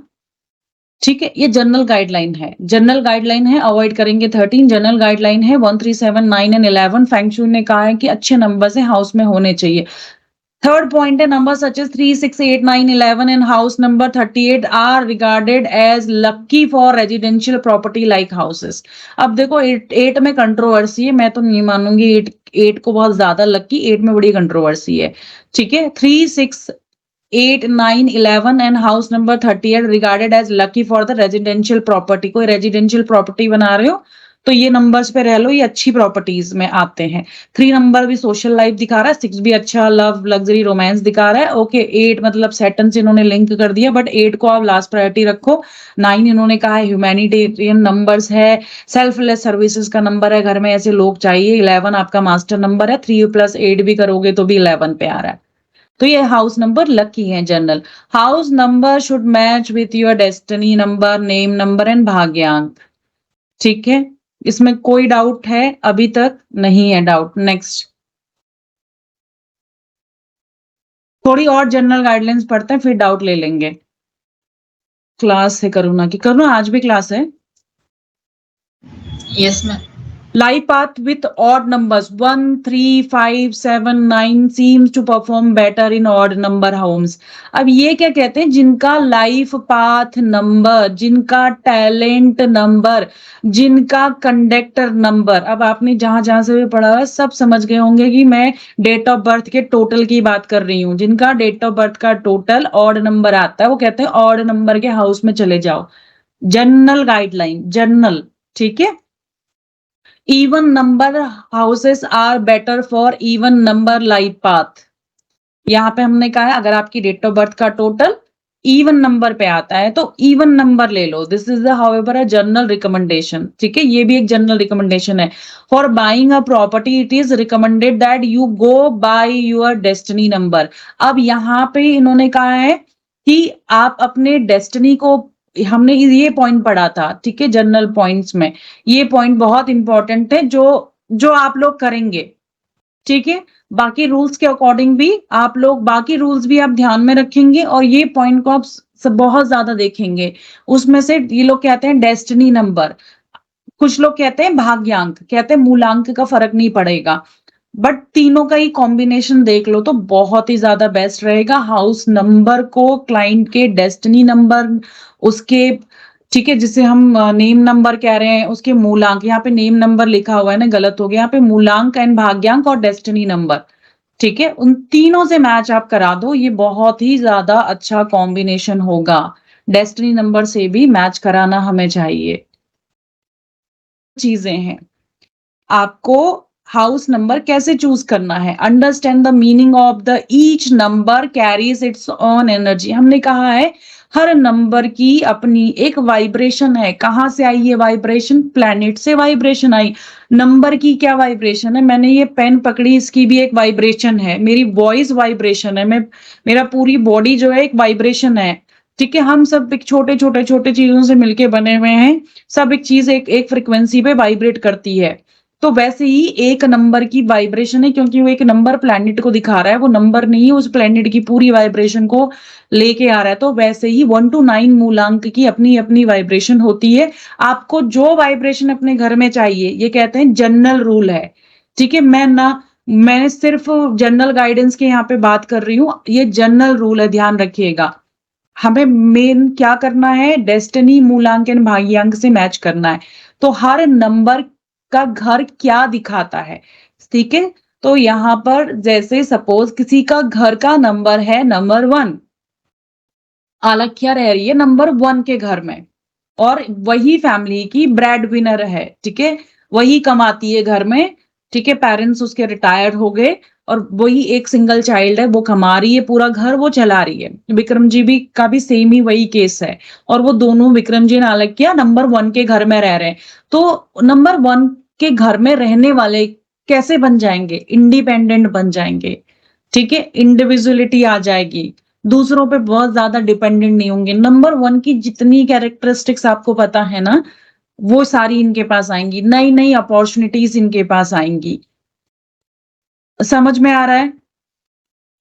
Speaker 1: ठीक है, ये जनरल गाइडलाइन है, जनरल गाइडलाइन है, अवॉइड करेंगे 13। जनरल गाइडलाइन है 1, 3, 7, 9 एंड 11। फेंग शुई ने कहा है कि अच्छे नंबर से हाउस में होने चाहिए। थर्ड पॉइंट है, number such as 3, 6, 8, 9, 11 and house number 38 are regarded as lucky for residential property like houses. अब देखो 8 में कंट्रोवर्सी है, मैं तो नहीं मानूंगी 8 को बहुत ज्यादा लकी, 8 में बड़ी कंट्रोवर्सी है, ठीक है। 3, 6, 8, 9, 11 and house number 38 regarded as lucky for the residential property. कोई रेजिडेंशियल प्रॉपर्टी बना रहे हो तो ये नंबर्स पे रह लो, ये अच्छी प्रॉपर्टीज में आते हैं। 3 नंबर भी सोशल लाइफ दिखा रहा है, 6 भी अच्छा लव लग्जरी रोमांस दिखा रहा है। ओके 8 मतलब सेटन से इन्होंने लिंक कर दिया, बट 8 को आप लास्ट प्रायोरिटी रखो। 9 इन्होंने कहा है ह्यूमैनिटेरियन नंबर्स है, सेल्फलेस सर्विसेज का नंबर है, घर में ऐसे लोग चाहिए। 11 आपका मास्टर नंबर है, 3 + 8 भी करोगे तो भी 11 पे आ रहा है। तो ये हाउस नंबर लकी है general. House number should match with your destiny number, name number and भाग्यांक, ठीक है। इसमें कोई डाउट है? अभी तक नहीं है डाउट। नेक्स्ट, थोड़ी और जनरल गाइडलाइंस पढ़ते हैं, फिर डाउट ले लेंगे। क्लास है करुणा की, करुणा आज भी क्लास है?
Speaker 4: Yes, ma'am.
Speaker 1: Life path with odd numbers 1, 3, 5, 7, 9 seems to perform better in odd number homes। अब ये क्या कहते हैं? जिनका लाइफ पाथ नंबर, जिनका टैलेंट नंबर, जिनका कंडक्टर नंबर, अब आपने जहां जहां से भी पढ़ा है सब समझ गए होंगे कि मैं डेट ऑफ बर्थ के टोटल की बात कर रही हूँ। जिनका डेट ऑफ बर्थ का टोटल ऑड नंबर आता है वो कहते हैं ऑड नंबर के हाउस में चले जाओ। जनरल गाइडलाइन, जनरल, ठीक है। even number houses are better for even number life path। यहाँ पे हमने कहा है अगर आपकी डेट ऑफ बर्थ का टोटल इवन नंबर पे आता है तो इवन नंबर ले लो। This is however a general recommendation, ठीक है, ये भी एक जनरल रिकमेंडेशन है। For buying a property it is recommended that you go by your destiny number. अब यहाँ पे इन्होंने कहा है कि आप अपने डेस्टिनी को, हमने ये पॉइंट पढ़ा था, ठीक है, जनरल पॉइंट्स में ये पॉइंट बहुत इंपॉर्टेंट है जो जो आप लोग करेंगे, ठीक है। बाकी रूल्स के अकॉर्डिंग भी आप लोग, बाकी रूल्स भी आप ध्यान में रखेंगे और ये पॉइंट को आप बहुत ज्यादा देखेंगे। उसमें से ये लोग कहते हैं डेस्टिनी नंबर, कुछ लोग कहते हैं भाग्यांक, कहते हैं मूलांक का फर्क नहीं पड़ेगा, बट तीनों का ही कॉम्बिनेशन देख लो तो बहुत ही ज्यादा बेस्ट रहेगा। हाउस नंबर को क्लाइंट के डेस्टिनी नंबर, उसके, ठीक है, जिसे हम नेम नंबर कह रहे हैं, उसके मूलांक, यहाँ पे नेम नंबर लिखा हुआ है ना, गलत हो गया, यहाँ पे मूलांक एंड भाग्यांक और डेस्टिनी नंबर, ठीक है, उन तीनों से मैच आप करा दो, ये बहुत ही ज्यादा अच्छा कॉम्बिनेशन होगा। डेस्टिनी नंबर से भी मैच कराना हमें चाहिए। चीजें हैं, आपको हाउस नंबर कैसे चूज करना है। Understand the meaning of the each number carries its own energy. हमने कहा है हर नंबर की अपनी एक वाइब्रेशन है। कहाँ से आई ये वाइब्रेशन? प्लैनेट से वाइब्रेशन आई। नंबर की क्या वाइब्रेशन है? मैंने ये पेन पकड़ी, इसकी भी एक वाइब्रेशन है। मेरी वॉइस वाइब्रेशन है। मेरा पूरी बॉडी जो है एक वाइब्रेशन है। ठीक है, हम सब एक छोटे छोटे छोटे चीजों से मिलके बने हुए हैं। सब एक चीज एक फ्रिक्वेंसी पे वाइब्रेट करती है। तो वैसे ही एक नंबर की वाइब्रेशन है, क्योंकि वो एक नंबर प्लैनेट को दिखा रहा है, वो नंबर नहीं है, उस प्लैनेट की पूरी वाइब्रेशन को लेके आ रहा है। तो वैसे ही 1 to 9 मूलांक की अपनी अपनी वाइब्रेशन होती है। आपको जो वाइब्रेशन अपने घर में चाहिए, ये कहते हैं जनरल रूल है। ठीक है, मैं सिर्फ जनरल गाइडेंस के यहाँ पे बात कर रही हूँ, ये जनरल रूल है, ध्यान रखिएगा। हमें मेन क्या करना है? डेस्टिनी मूलांकन भाग्यांक से मैच करना है। तो हर नंबर का घर क्या दिखाता है, ठीक है? तो यहां पर जैसे सपोज किसी का घर का नंबर है नंबर 1, आलख्या रह रही है नंबर 1 के घर में, और वही फैमिली की ब्रेड विनर है। ठीक है, वही कमाती है घर में। ठीक है, पेरेंट्स उसके रिटायर्ड हो गए और वही एक सिंगल चाइल्ड है, वो कमा रही है, पूरा घर वो चला रही है। विक्रम जी भी का भी सेम ही वही केस है, और वो दोनों विक्रम जी और आलख्या नंबर 1 के घर में रह रहे हैं। तो नंबर 1 के घर में रहने वाले कैसे बन जाएंगे? इंडिपेंडेंट बन जाएंगे। ठीक है, इंडिविजुअलिटी आ जाएगी, दूसरों पे बहुत ज्यादा डिपेंडेंट नहीं होंगे। नंबर 1 की जितनी कैरेक्टरिस्टिक्स आपको पता है ना, वो सारी इनके पास आएंगी। नई नई अपॉर्चुनिटीज इनके पास आएंगी। समझ में आ रहा है?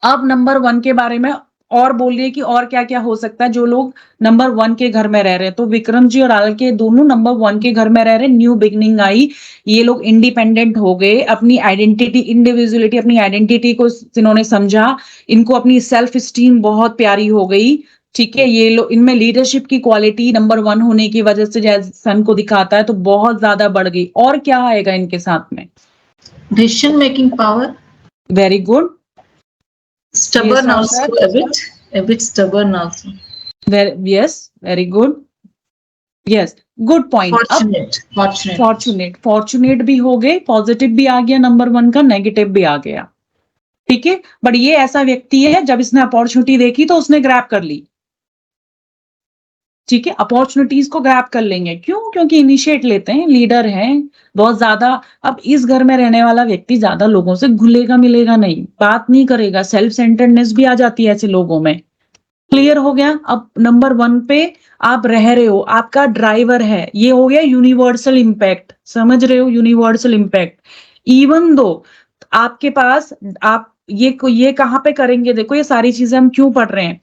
Speaker 1: अब नंबर 1 के बारे में और बोलिए कि और क्या क्या हो सकता है जो लोग नंबर 1 के घर में रह रहे हैं। तो विक्रम जी और आलके दोनों नंबर 1 के घर में रह रहे हैं। न्यू बिगनिंग आई, ये लोग इंडिपेंडेंट हो गए, अपनी आइडेंटिटी, इंडिविजुअलिटी, अपनी आइडेंटिटी को इन्होंने समझा, इनको अपनी सेल्फ स्टीम बहुत प्यारी हो गई। ठीक है, ये लोग, इनमें लीडरशिप की क्वालिटी नंबर 1 होने की वजह से जैसे सन को दिखाता है, तो बहुत ज्यादा बढ़ गई। और क्या आएगा इनके साथ में?
Speaker 4: Decision making power.
Speaker 1: Very good.
Speaker 4: Stubborn
Speaker 1: Yes,
Speaker 4: also, a bit stubborn also.
Speaker 1: Yes, very good. Yes, good point. अब फॉर्चुनेट भी हो गए, पॉजिटिव भी आ गया नंबर 1 का, नेगेटिव भी आ गया। ठीक है, बट ये ऐसा व्यक्ति है, जब इसने अपॉर्चुनिटी देखी तो उसने ग्रैब कर ली। ठीक है, अपॉर्चुनिटीज को ग्रैब कर लेंगे, क्यों? क्योंकि इनिशिएट लेते हैं, लीडर हैं बहुत ज्यादा। अब इस घर में रहने वाला व्यक्ति ज्यादा लोगों से घुलेगा मिलेगा नहीं, बात नहीं करेगा, सेल्फ सेंटर्डनेस भी आ जाती है ऐसे लोगों में। क्लियर हो गया? अब नंबर 1 पे आप रह रहे हो, आपका ड्राइवर है, ये हो गया यूनिवर्सल इंपैक्ट। समझ रहे हो? Universal impact. इवन दो आपके पास, आप ये कहाँ पे करेंगे? देखो, ये सारी चीजें हम क्यों पढ़ रहे हैं?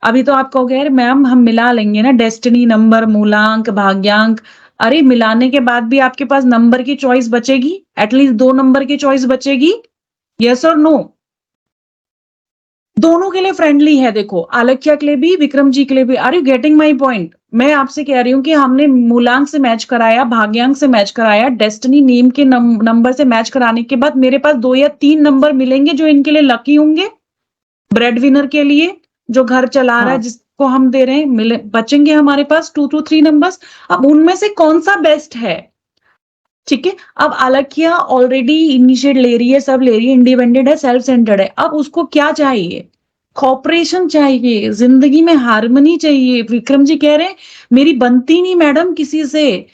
Speaker 1: अभी तो आप कहोगे, यार मैम हम मिला लेंगे ना डेस्टिनी, नंबर, मूलांक, भाग्यांक। अरे मिलाने के बाद भी आपके पास नंबर की चॉइस बचेगी, एटलीस्ट 2 नंबर की चॉइस बचेगी। यस और नो? दोनों के लिए फ्रेंडली है। देखो, आलख्या के लिए भी, विक्रम जी के लिए भी। Are you getting my point? मैं आपसे कह रही हूँ कि हमने मूलांक से मैच कराया, भाग्यांक से मैच कराया, डेस्टिनी नेम के नंबर से मैच कराने के बाद मेरे पास 2 या 3 नंबर मिलेंगे जो इनके लिए लकी होंगे। ब्रेड विनर के लिए, जो घर चला रहा है, जिसको हम दे रहे हैं, मिले बचेंगे हमारे पास 2 to 3 नंबर्स। अब उनमें से कौन सा बेस्ट है? ठीक है, अब आलख्या ऑलरेडी इनिशिएट ले रही है, सब ले रही है, इंडिपेंडेंट है, सेल्फ सेंटर्ड है। अब उसको क्या चाहिए? कॉपरेशन चाहिए, जिंदगी में हार्मनी चाहिए। विक्रम जी कह रहे हैं मेरी बनती नहीं मैडम किसी से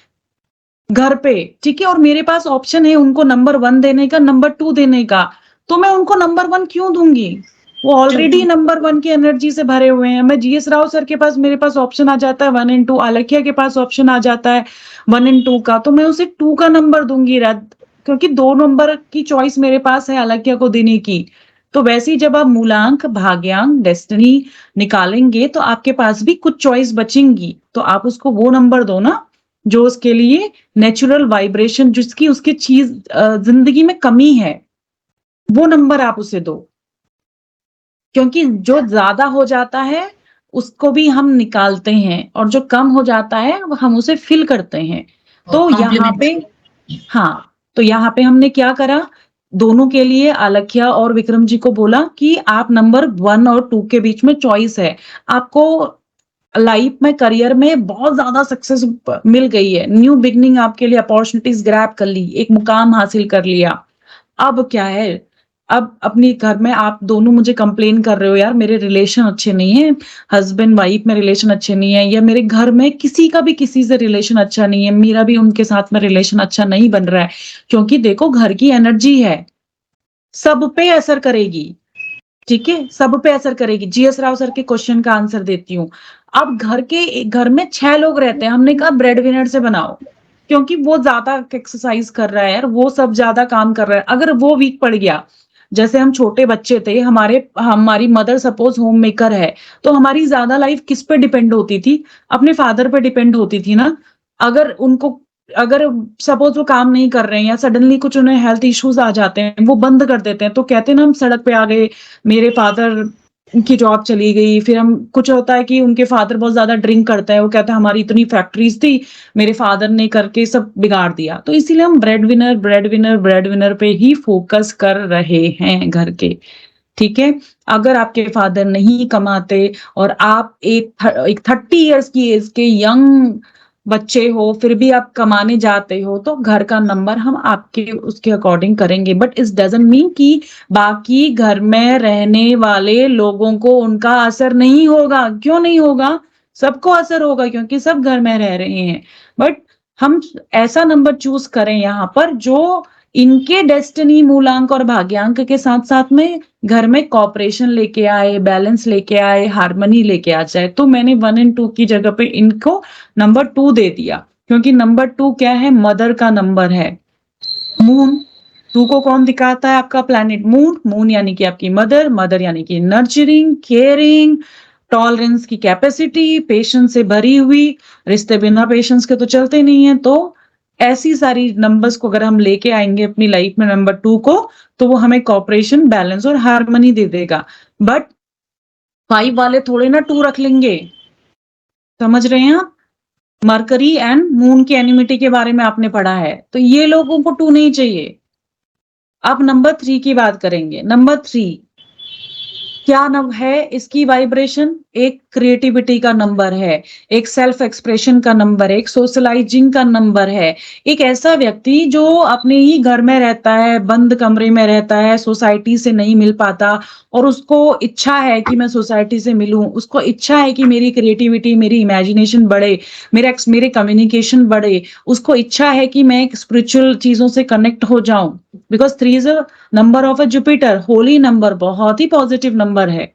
Speaker 1: घर पे। ठीक है, और मेरे पास ऑप्शन है उनको नंबर 1 देने का, नंबर 2 देने का, तो मैं उनको नंबर 1 क्यों दूंगी? वो ऑलरेडी नंबर 1 की एनर्जी से भरे हुए हैं। मैं जीएस राव सर के पास, मेरे पास ऑप्शन आ जाता है 1 and 2, आलख्या के पास ऑप्शन आ जाता है 1 and 2 का, तो मैं उसे 2 का नंबर दूंगी, क्योंकि 2 नंबर की चॉइस मेरे पास है आलख्या को देने की। तो वैसे ही जब आप मूलांक, भाग्यांक, डेस्टिनी निकालेंगे तो आपके पास भी कुछ चॉइस बचेंगी, तो आप उसको वो नंबर दो ना जो उसके लिए नेचुरल वाइब्रेशन, जिसकी उसकी चीज जिंदगी में कमी है, वो नंबर आप उसे दो। क्योंकि जो ज्यादा हो जाता है उसको भी हम निकालते हैं, और जो कम हो जाता है हम उसे फिल करते हैं। तो यहाँ पे, हाँ, तो यहाँ पे हमने क्या करा? दोनों के लिए, आलख्या और विक्रम जी को बोला कि आप नंबर 1 और 2 के बीच में चॉइस है। आपको लाइफ में, करियर में बहुत ज्यादा सक्सेस मिल गई है, न्यू बिगनिंग आपके लिए, अपॉर्चुनिटीज ग्रैब कर ली, एक मुकाम हासिल कर लिया। अब क्या है? अब अपनी घर में आप दोनों मुझे कंप्लेन कर रहे हो यार मेरे रिलेशन अच्छे नहीं है, हस्बैंड वाइफ में रिलेशन अच्छे नहीं है, या मेरे घर में किसी का भी किसी से रिलेशन अच्छा नहीं है, मेरा भी उनके साथ में रिलेशन अच्छा नहीं बन रहा है, क्योंकि देखो घर की एनर्जी है, सब पे असर करेगी, ठीक है, सब पे असर करेगी। जीएस राव सर के क्वेश्चन का आंसर देती हूँ। अब घर में 6 लोग रहते हैं, हमने कहा ब्रेड विनर से बनाओ, क्योंकि वो ज्यादा एक्सरसाइज कर रहा है यार, वो सब ज्यादा काम कर रहा है। अगर वो वीक पड़ गया, जैसे हम छोटे बच्चे थे, हमारी मदर सपोज होम मेकर है, तो हमारी ज्यादा लाइफ किस पे डिपेंड होती थी? अपने फादर पे डिपेंड होती थी ना। अगर सपोज वो काम नहीं कर रहे हैं या सडनली कुछ उन्हें हेल्थ इश्यूज आ जाते हैं, वो बंद कर देते हैं, तो कहते हैं ना हम सड़क पे आ गए, मेरे फादर की जॉब चली गई, फिर हम कुछ होता है कि उनके फादर बहुत ज्यादा ड्रिंक करता है, वो कहता है हमारी इतनी फैक्ट्रीज थी, मेरे फादर ने करके सब बिगाड़ दिया। तो इसीलिए हम ब्रेड विनर पे ही फोकस कर रहे हैं घर के, ठीक है। अगर आपके फादर नहीं कमाते और आप एक 30 इयर्स की एज के यंग बच्चे हो, फिर भी आप कमाने जाते हो, तो घर का नंबर हम आपके उसके अकॉर्डिंग करेंगे। बट इस डजंट मीन कि बाकी घर में रहने वाले लोगों को उनका असर नहीं होगा। क्यों नहीं होगा? सबको असर होगा, क्योंकि सब घर में रह रहे हैं। बट हम ऐसा नंबर चूज करें यहाँ पर जो इनके डेस्टिनी मूलांक और भाग्यांक के साथ साथ में घर में कॉपरेशन लेके आए, बैलेंस लेके आए, हार्मनी लेके आ जाए। तो मैंने 1 और 2 की जगह पे इनको नंबर 2 दे दिया, क्योंकि नंबर 2 क्या है? मदर का नंबर है। मून 2 को कौन दिखाता है? आपका प्लैनेट मून। मून यानी कि आपकी मदर, मदर यानी कि नर्चरिंग, केयरिंग, टॉलरेंस की कैपेसिटी, पेशेंस से भरी हुई। रिश्ते बिना पेशेंस के तो चलते नहीं है। तो ऐसी सारी नंबर्स को अगर हम लेके आएंगे अपनी लाइफ में नंबर 2 को, तो वो हमें कॉपरेशन, बैलेंस और हार्मनी दे देगा। बट 5 वाले थोड़े ना 2 रख लेंगे, समझ रहे हैं आप? मरकरी एंड मून की एनिमिटी के बारे में आपने पढ़ा है, तो ये लोगों को 2 नहीं चाहिए। अब नंबर 3 की बात करेंगे। नंबर 3 क्या नंबर है? इसकी वाइब्रेशन एक क्रिएटिविटी का नंबर है, एक सेल्फ एक्सप्रेशन का नंबर है, एक सोशलाइजिंग का नंबर है। एक ऐसा व्यक्ति जो अपने ही घर में रहता है, बंद कमरे में रहता है, सोसाइटी से नहीं मिल पाता, और उसको इच्छा है कि मैं सोसाइटी से मिलूं, उसको इच्छा है कि मेरी क्रिएटिविटी, मेरी इमेजिनेशन बढ़े, मेरे कम्युनिकेशन बढ़े, उसको इच्छा है कि मैं स्पिरिचुअल चीजों से कनेक्ट हो जाऊं। Because 3 is a number of a Jupiter, Holi number, बहुत ही पॉजिटिव नंबर है।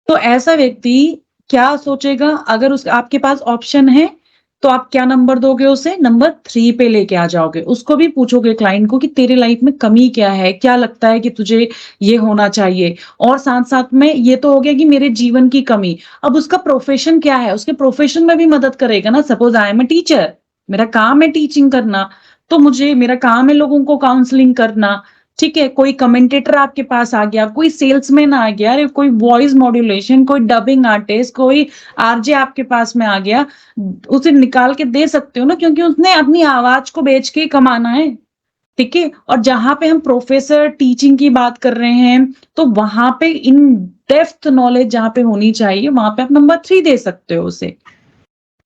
Speaker 1: तो ऐसा व्यक्ति क्या सोचेगा? अगर आपके पास ऑप्शन है तो आप क्या नंबर दोगे उसे? नंबर 3 पे लेके आ जाओगे। उसको भी पूछोगे क्लाइंट को कि तेरे लाइफ में कमी क्या है, क्या लगता है कि तुझे ये होना चाहिए, और साथ साथ में ये तो हो गया कि मेरे जीवन की कमी। अब उसका प्रोफेशन क्या है, उसके प्रोफेशन में भी मदद करेगा ना। Suppose I am a teacher, मेरा काम है टीचिंग करना, तो मेरा काम है लोगों को काउंसलिंग करना, ठीक है। कोई कमेंटेटर आपके पास आ गया, कोई सेल्समैन आ गया, अरे कोई वॉइस मॉड्यूलेशन, कोई डबिंग आर्टिस्ट, कोई आरजे आपके पास में आ गया, उसे निकाल के दे सकते हो ना, क्योंकि उसने अपनी आवाज को बेच के कमाना है, ठीक है। और जहां पे हम प्रोफेसर टीचिंग की बात कर रहे हैं, तो वहां पे इन डेप्थ नॉलेज जहां पे होनी चाहिए, वहां पे आप नंबर 3 दे सकते हो उसे।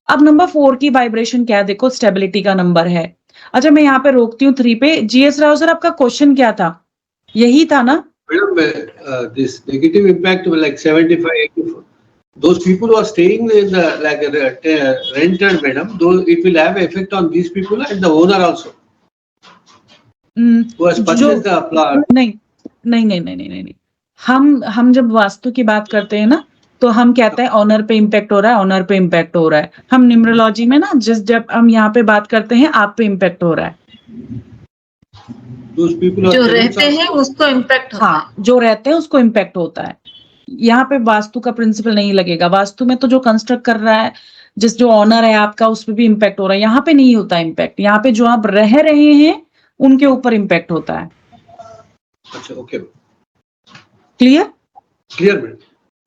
Speaker 1: अब नंबर 4 की वाइब्रेशन क्या है? देखो, स्टेबिलिटी का नंबर है। अच्छा, मैं यहाँ पे रोकती हूँ 3 पे। जीएस राव सर, आपका क्वेश्चन क्या था? यही था ना?
Speaker 3: Madam, this negative impact will like 75, 84. Those people who are staying in the like rented, madam, though it will have effect on these people and the owner also who has purchased the plot.
Speaker 1: नहीं नहीं नहीं नहीं नहीं नहीं, हम जब वास्तु की बात करते हैं ना, तो हम कहते हैं ऑनर पे इम्पैक्ट हो रहा है, ऑनर पे इम्पैक्ट हो रहा है। हम न्यूमरोलॉजी में ना जब हम यहाँ पे बात करते हैं, आप पे इम्पैक्ट हो रहा है।
Speaker 3: Those people who
Speaker 4: जो
Speaker 3: are
Speaker 4: रहते हैं उसको इम्पैक्ट होता है।
Speaker 1: हाँ, जो रहते हैं उसको इम्पैक्ट होता है। यहाँ पे वास्तु का प्रिंसिपल नहीं लगेगा। वास्तु में तो जो कंस्ट्रक्ट कर रहा है, जो ऑनर है आपका, उस पर भी इम्पैक्ट हो रहा है। यहाँ पे नहीं होता इम्पैक्ट, यहाँ पे जो आप रह रहे हैं उनके ऊपर इम्पैक्ट होता है।
Speaker 3: अच्छा, ओके,
Speaker 1: क्लियर?
Speaker 3: Clear madam.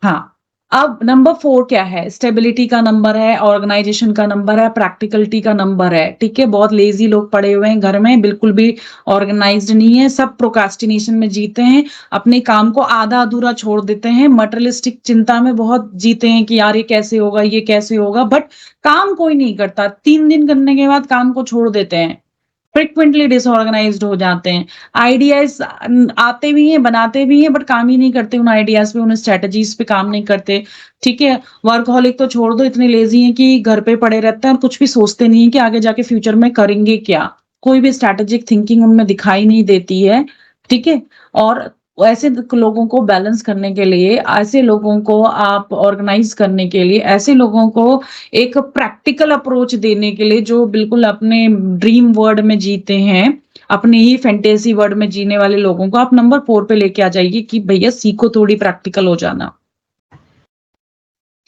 Speaker 1: हाँ। अब नंबर 4 क्या है? स्टेबिलिटी का नंबर है, ऑर्गेनाइजेशन का नंबर है, प्रैक्टिकलिटी का नंबर है, ठीक है। बहुत लेजी लोग पड़े हुए हैं घर में, बिल्कुल भी ऑर्गेनाइज्ड नहीं है, सब प्रोक्रास्टिनेशन में जीते हैं, अपने काम को आधा अधूरा छोड़ देते हैं, मटेरियलिस्टिक चिंता में बहुत जीते हैं कि यार ये कैसे होगा, ये कैसे होगा, बट काम कोई नहीं करता। 3 दिन करने के बाद काम को छोड़ देते हैं, फ्रिक्वेंटली डिसऑर्गेनाइज्ड हो जाते हैं, आइडियाज आते भी हैं, बनाते भी हैं, बट काम ही नहीं करते उन आइडियाज पे, उन स्ट्रेटजीज पे काम नहीं करते। ठीक है, वर्कहॉलिक तो छोड़ दो, इतने लेजी हैं कि घर पे पड़े रहते हैं और कुछ भी सोचते नहीं है कि आगे जाके फ्यूचर में करेंगे क्या, कोई भी स्ट्रैटेजिक थिंकिंग उनमें दिखाई नहीं देती है। ठीक है, और ऐसे लोगों को बैलेंस करने के लिए, ऐसे लोगों को आप ऑर्गेनाइज करने के लिए, ऐसे लोगों को एक प्रैक्टिकल अप्रोच देने के लिए, जो बिल्कुल अपने ड्रीम वर्ल्ड में जीते हैं, अपने ही फैंटेसी वर्ल्ड में जीने वाले लोगों को आप नंबर 4 पे लेके आ जाइए कि भैया सीखो थोड़ी प्रैक्टिकल हो जाना।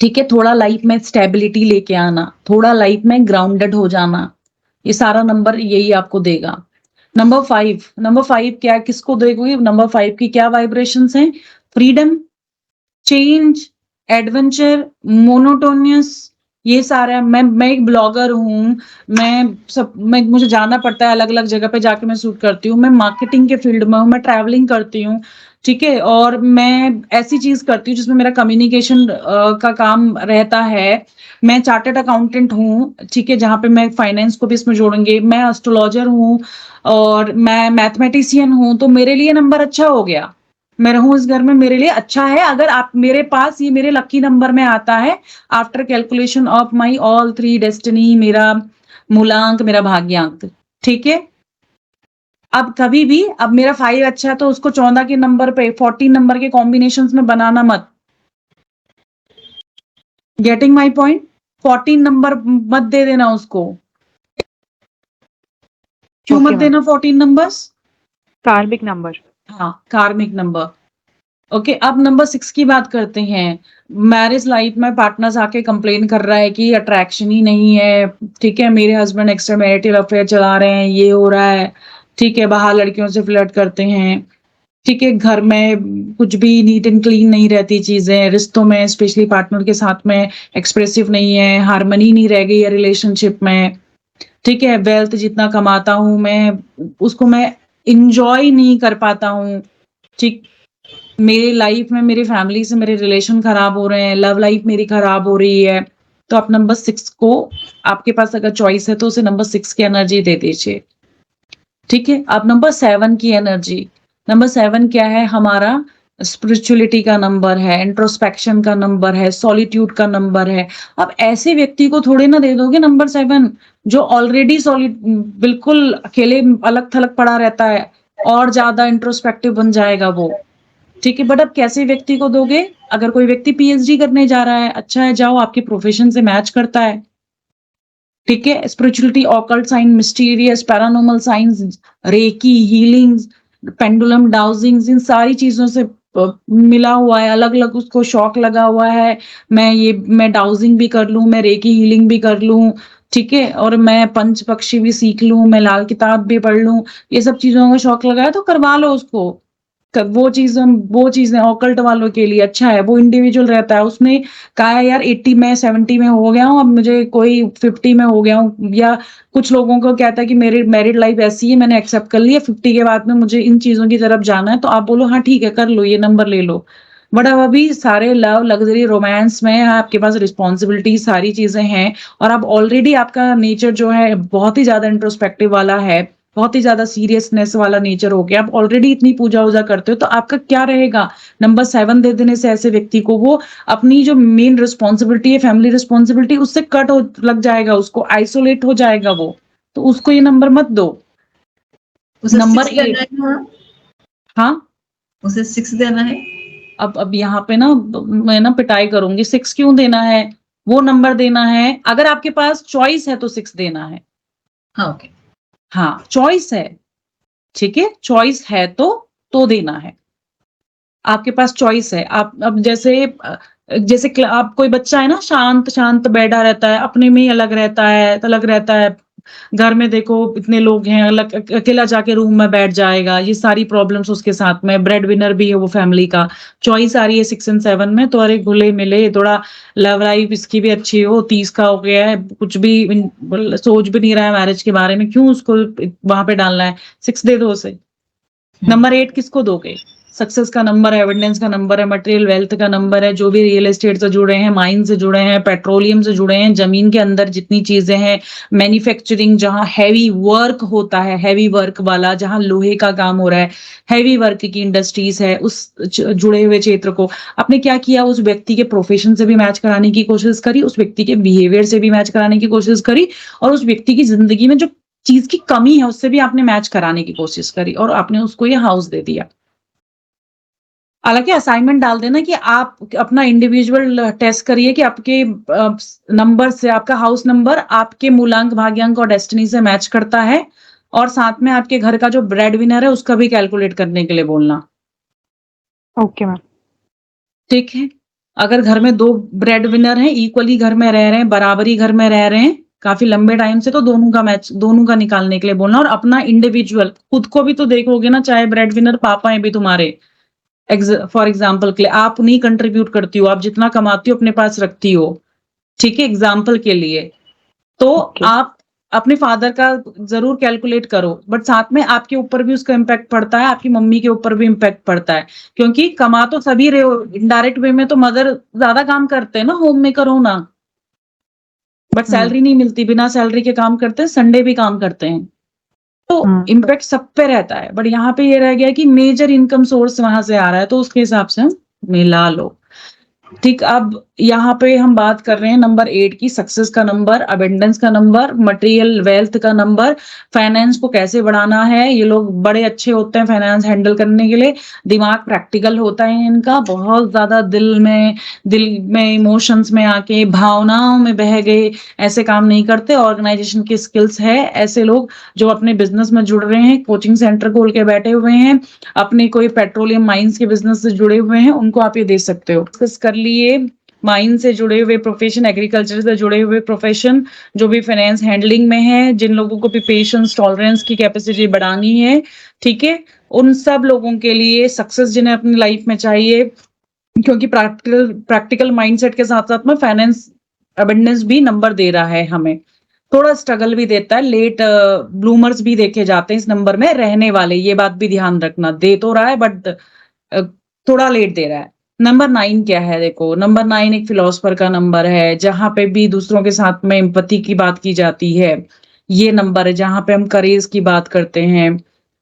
Speaker 1: ठीक है, थोड़ा लाइफ में स्टेबिलिटी लेके आना, थोड़ा लाइफ में ग्राउंडेड हो जाना, ये सारा नंबर यही आपको देगा। नंबर 5 क्या, किसको देगी नंबर 5 की क्या वाइब्रेशंस हैं? फ्रीडम, चेंज, एडवेंचर, मोनोटोनियस, ये सारा। मैं एक ब्लॉगर हूँ, मुझे जाना पड़ता है अलग अलग जगह पे, जाके मैं शूट करती हूँ, मैं मार्केटिंग के फील्ड में हूँ, मैं ट्रैवलिंग करती हूँ। ठीक है, और मैं ऐसी चीज करती हूँ जिसमें मेरा कम्युनिकेशन का काम रहता है। मैं चार्टर्ड अकाउंटेंट हूँ, ठीक है, जहाँ पे मैं फाइनेंस को भी इसमें जोड़ूंगी। मैं एस्ट्रोलॉजर हूँ और मैं मैथमेटिशियन हूँ, तो मेरे लिए नंबर अच्छा हो गया, मैं रहूं इस घर में मेरे लिए अच्छा है। अगर आप मेरे पास ये मेरे लकी नंबर में आता है, after calculation of my all 3 destiny, मेरा मूलांक, मेरा भाग्यांक। ठीक है, अब कभी भी, अब मेरा 5 अच्छा है तो उसको 14 के नंबर पे 14 नंबर के कॉम्बिनेशंस में बनाना मत। Getting my point? 14 नंबर मत दे देना उसको। क्यों मत देना 14 नंबर्स?
Speaker 2: कार्मिक नंबर।
Speaker 1: हाँ, कार्मिक नंबर। ओके, अब नंबर 6 की बात करते हैं। मैरिज लाइफ में पार्टनर्स आके कंप्लेन कर रहा है कि अट्रैक्शन ही नहीं है। ठीक है, मेरे हस्बैंड एक्स्ट्रा मैरिटल अफेयर चला रहे हैं, ये हो रहा है। ठीक है, बाहर लड़कियों से फ्लर्ट करते हैं। ठीक है, घर में कुछ भी नीट एंड क्लीन नहीं रहती चीजें, रिश्तों में स्पेशली पार्टनर के साथ में एक्सप्रेसिव नहीं है, हार्मनी नहीं रह गई है रिलेशनशिप में। ठीक है, वेल्थ जितना कमाता हूं मैं, उसको मैं इंजॉय नहीं कर पाता हूँ। ठीक, मेरी लाइफ में मेरी फैमिली से मेरे रिलेशन खराब हो रहे हैं, लव लाइफ मेरी खराब हो रही है। तो आप नंबर 6 को, आपके पास अगर चॉइस है तो उसे नंबर 6 की एनर्जी दे दीजिए। ठीक है, अब नंबर 7 की एनर्जी। नंबर 7 क्या है? हमारा स्पिरिचुअलिटी का नंबर है, इंट्रोस्पेक्शन का नंबर है, सॉलिट्यूड का नंबर है। अब ऐसे व्यक्ति को थोड़े ना दे दोगे नंबर 7 जो ऑलरेडी बिल्कुल अकेले अलग थलग पड़ा रहता है, और ज्यादा इंट्रोस्पेक्टिव बन जाएगा वो। ठीक है, बट अब कैसे व्यक्ति को दोगे? अगर कोई व्यक्ति पीएचडी करने जा रहा है, अच्छा है, जाओ, आपके प्रोफेशन से मैच करता है। ठीक है, spirituality, occult sign, mysterious, paranormal science, reiki, healings, pendulum dowsings, इन सारी चीजों से मिला हुआ है, अलग अलग उसको शौक लगा हुआ है। मैं डाउजिंग भी कर लूं, मैं रेकी हीलिंग भी कर लूं। ठीक है, और मैं पंच पक्षी भी सीख लूं, मैं लाल किताब भी पढ़ लूं, ये सब चीजों का शौक लगा है तो करवा लो उसको। वो चीजें ऑकल्ट वालों के लिए अच्छा है, वो इंडिविजुअल रहता है। उसने कहा है यार 80 में 70 में हो गया हूँ, अब मुझे कोई 50 में हो गया हूँ, या कुछ लोगों को कहता है कि मेरी मैरिड लाइफ ऐसी है, मैंने एक्सेप्ट कर लिया, 50 के बाद में मुझे इन चीजों की तरफ जाना है, तो आप बोलो हाँ ठीक है, कर लो, ये नंबर ले लो। बट अब अभी सारे लव, लग्जरी, रोमांस में आपके पास रिस्पॉन्सिबिलिटी सारी चीजें हैं, और अब ऑलरेडी आपका नेचर जो है बहुत ही ज्यादा इंट्रोस्पेक्टिव वाला है, बहुत ही ज्यादा सीरियसनेस वाला नेचर हो गया, आप ऑलरेडी इतनी पूजा वूजा करते हो, तो आपका क्या रहेगा? नंबर 7 दे देने से ऐसे व्यक्ति को वो अपनी जो मेन रिस्पॉन्सिबिलिटी है, फैमिली रिस्पॉन्सिबिलिटी, उससे कट हो लग जाएगा, उसको आइसोलेट हो जाएगा वो। तो उसको ये नंबर मत दो।
Speaker 5: उसे
Speaker 1: नंबर
Speaker 5: 6 देना
Speaker 1: 8,
Speaker 5: है ना?
Speaker 1: हाँ,
Speaker 5: उसे 6 देना है।
Speaker 1: अब यहाँ पे ना मैं ना पिटाई करूंगी, 6 क्यों देना है? वो नंबर देना है, अगर आपके पास चॉइस है तो 6 देना है।
Speaker 5: हाँ, ओके।
Speaker 1: हाँ, चॉइस है, ठीक है, चॉइस है तो देना है। आपके पास चॉइस है। आप अब जैसे आप, कोई बच्चा है ना, शांत शांत बैठा रहता है, अपने में ही अलग रहता है, घर में देखो इतने लोग हैं, अलग अकेला जाके रूम में बैठ जाएगा, ये सारी प्रॉब्लम्स उसके साथ में, ब्रेड विनर भी है वो फैमिली का, चॉइस आ रही है 6 और 7 में, तो अरे घुले मिले, थोड़ा लव लाइफ इसकी भी अच्छी हो, 30 का हो गया है, कुछ भी सोच भी नहीं रहा है मैरिज के बारे में, क्यों उसको वहां पे डालना है? 6 दे दो उसे। नंबर 8 किसको दोगे? सक्सेस का नंबर है, एविडेंस का नंबर है, मटेरियल वेल्थ का नंबर है, जो भी रियल एस्टेट से जुड़े हैं, माइन से जुड़े हैं, पेट्रोलियम से जुड़े हैं, जमीन के अंदर जितनी चीजें हैं, मैन्युफैक्चरिंग जहां हैवी वर्क होता है, हैवी वर्क वाला जहां लोहे का काम हो रहा है, हैवी वर्क की इंडस्ट्रीज है, उस जुड़े हुए क्षेत्र को आपने क्या किया, उस व्यक्ति के प्रोफेशन से भी मैच कराने की कोशिश करी, उस व्यक्ति के बिहेवियर से भी मैच कराने की कोशिश करी, और उस व्यक्ति की जिंदगी में जो चीज की कमी है उससे भी आपने मैच कराने की कोशिश करी, और आपने उसको ये हाउस दे दिया। हालांकि असाइनमेंट डाल देना कि आप अपना इंडिविजुअल टेस्ट करिए कि आपके नंबर से, आपका हाउस नंबर आपके मूलांक, भाग्यांक और डेस्टिनी से मैच करता है, और साथ में आपके घर का जो ब्रेड विनर है उसका भी कैलकुलेट करने के लिए बोलना।
Speaker 2: Okay ma'am.
Speaker 1: ठीक है, अगर घर में 2 ब्रेड विनर हैं, इक्वली घर में रह रहे हैं, बराबरी घर में रह रहे हैं काफी लंबे टाइम से, तो दोनों का मैच, दोनों का निकालने के लिए बोलना, और अपना इंडिविजुअल खुद को भी तो देखोगे ना, चाहे ब्रेड विनर पापा है भी तुम्हारे, फॉर एग्जाम्पल के लिए आप नहीं कंट्रीब्यूट करती हो, आप जितना कमाती हो अपने पास रखती हो, ठीक है, एग्जाम्पल के लिए, तो
Speaker 2: Okay.
Speaker 1: आप अपने फादर का जरूर कैलकुलेट करो, बट साथ में आपके ऊपर भी उसका इम्पैक्ट पड़ता है, आपकी मम्मी के ऊपर भी इम्पैक्ट पड़ता है, क्योंकि कमा तो सभी रहे हो, इनडायरेक्ट वे में तो मदर ज्यादा काम करते हैं ना, होम मेकर हो ना, बट सैलरी नहीं मिलती, बिना सैलरी के काम करते हैं, संडे भी काम करते हैं, तो इम्पैक्ट सब पे रहता है, बट यहाँ पे ये रह गया कि मेजर इनकम सोर्स वहां से आ रहा है, तो उसके हिसाब से हम मिला लो। ठीक, अब यहाँ पे हम बात कर रहे हैं नंबर 8 की, सक्सेस का नंबर, अबेंडेंस का नंबर, मटेरियल वेल्थ का नंबर, फाइनेंस को कैसे बढ़ाना है। ये लोग बड़े अच्छे होते हैं फाइनेंस हैंडल करने के लिए, दिमाग प्रैक्टिकल होता है इनका, बहुत ज्यादा दिल में इमोशंस में आके भावनाओं में बह गए ऐसे काम नहीं करते, ऑर्गेनाइजेशन की स्किल्स है, ऐसे लोग जो अपने बिजनेस में जुड़ रहे हैं, कोचिंग सेंटर खोल के बैठे हुए हैं, अपने कोई पेट्रोलियम माइंस के बिजनेस से जुड़े हुए हैं, उनको आप ये दे सकते हो। डिस्कस कर लिए माइन से जुड़े हुए प्रोफेशन, एग्रीकल्चर से जुड़े हुए प्रोफेशन, जो भी फाइनेंस हैंडलिंग में है, जिन लोगों को भी पेशेंस टॉलरेंस की कैपेसिटी बढ़ानी है, ठीक है, उन सब लोगों के लिए सक्सेस जिन्हें अपनी लाइफ में चाहिए, क्योंकि प्रैक्टिकल माइंडसेट के साथ साथ में फाइनेंस अबेंडेंस भी नंबर दे रहा है हमें, थोड़ा स्ट्रगल भी देता है, लेट ब्लूमर्स भी देखे जाते हैं इस नंबर में रहने वाले, ये बात भी ध्यान रखना, दे तो रहा है बट थोड़ा लेट दे रहा है। नंबर 9 क्या है, देखो नंबर 9 एक फिलोसफर का नंबर है, जहां पे भी दूसरों के साथ में एम्पैथी की बात की जाती है, ये नंबर है जहां पे हम करेज की बात करते हैं,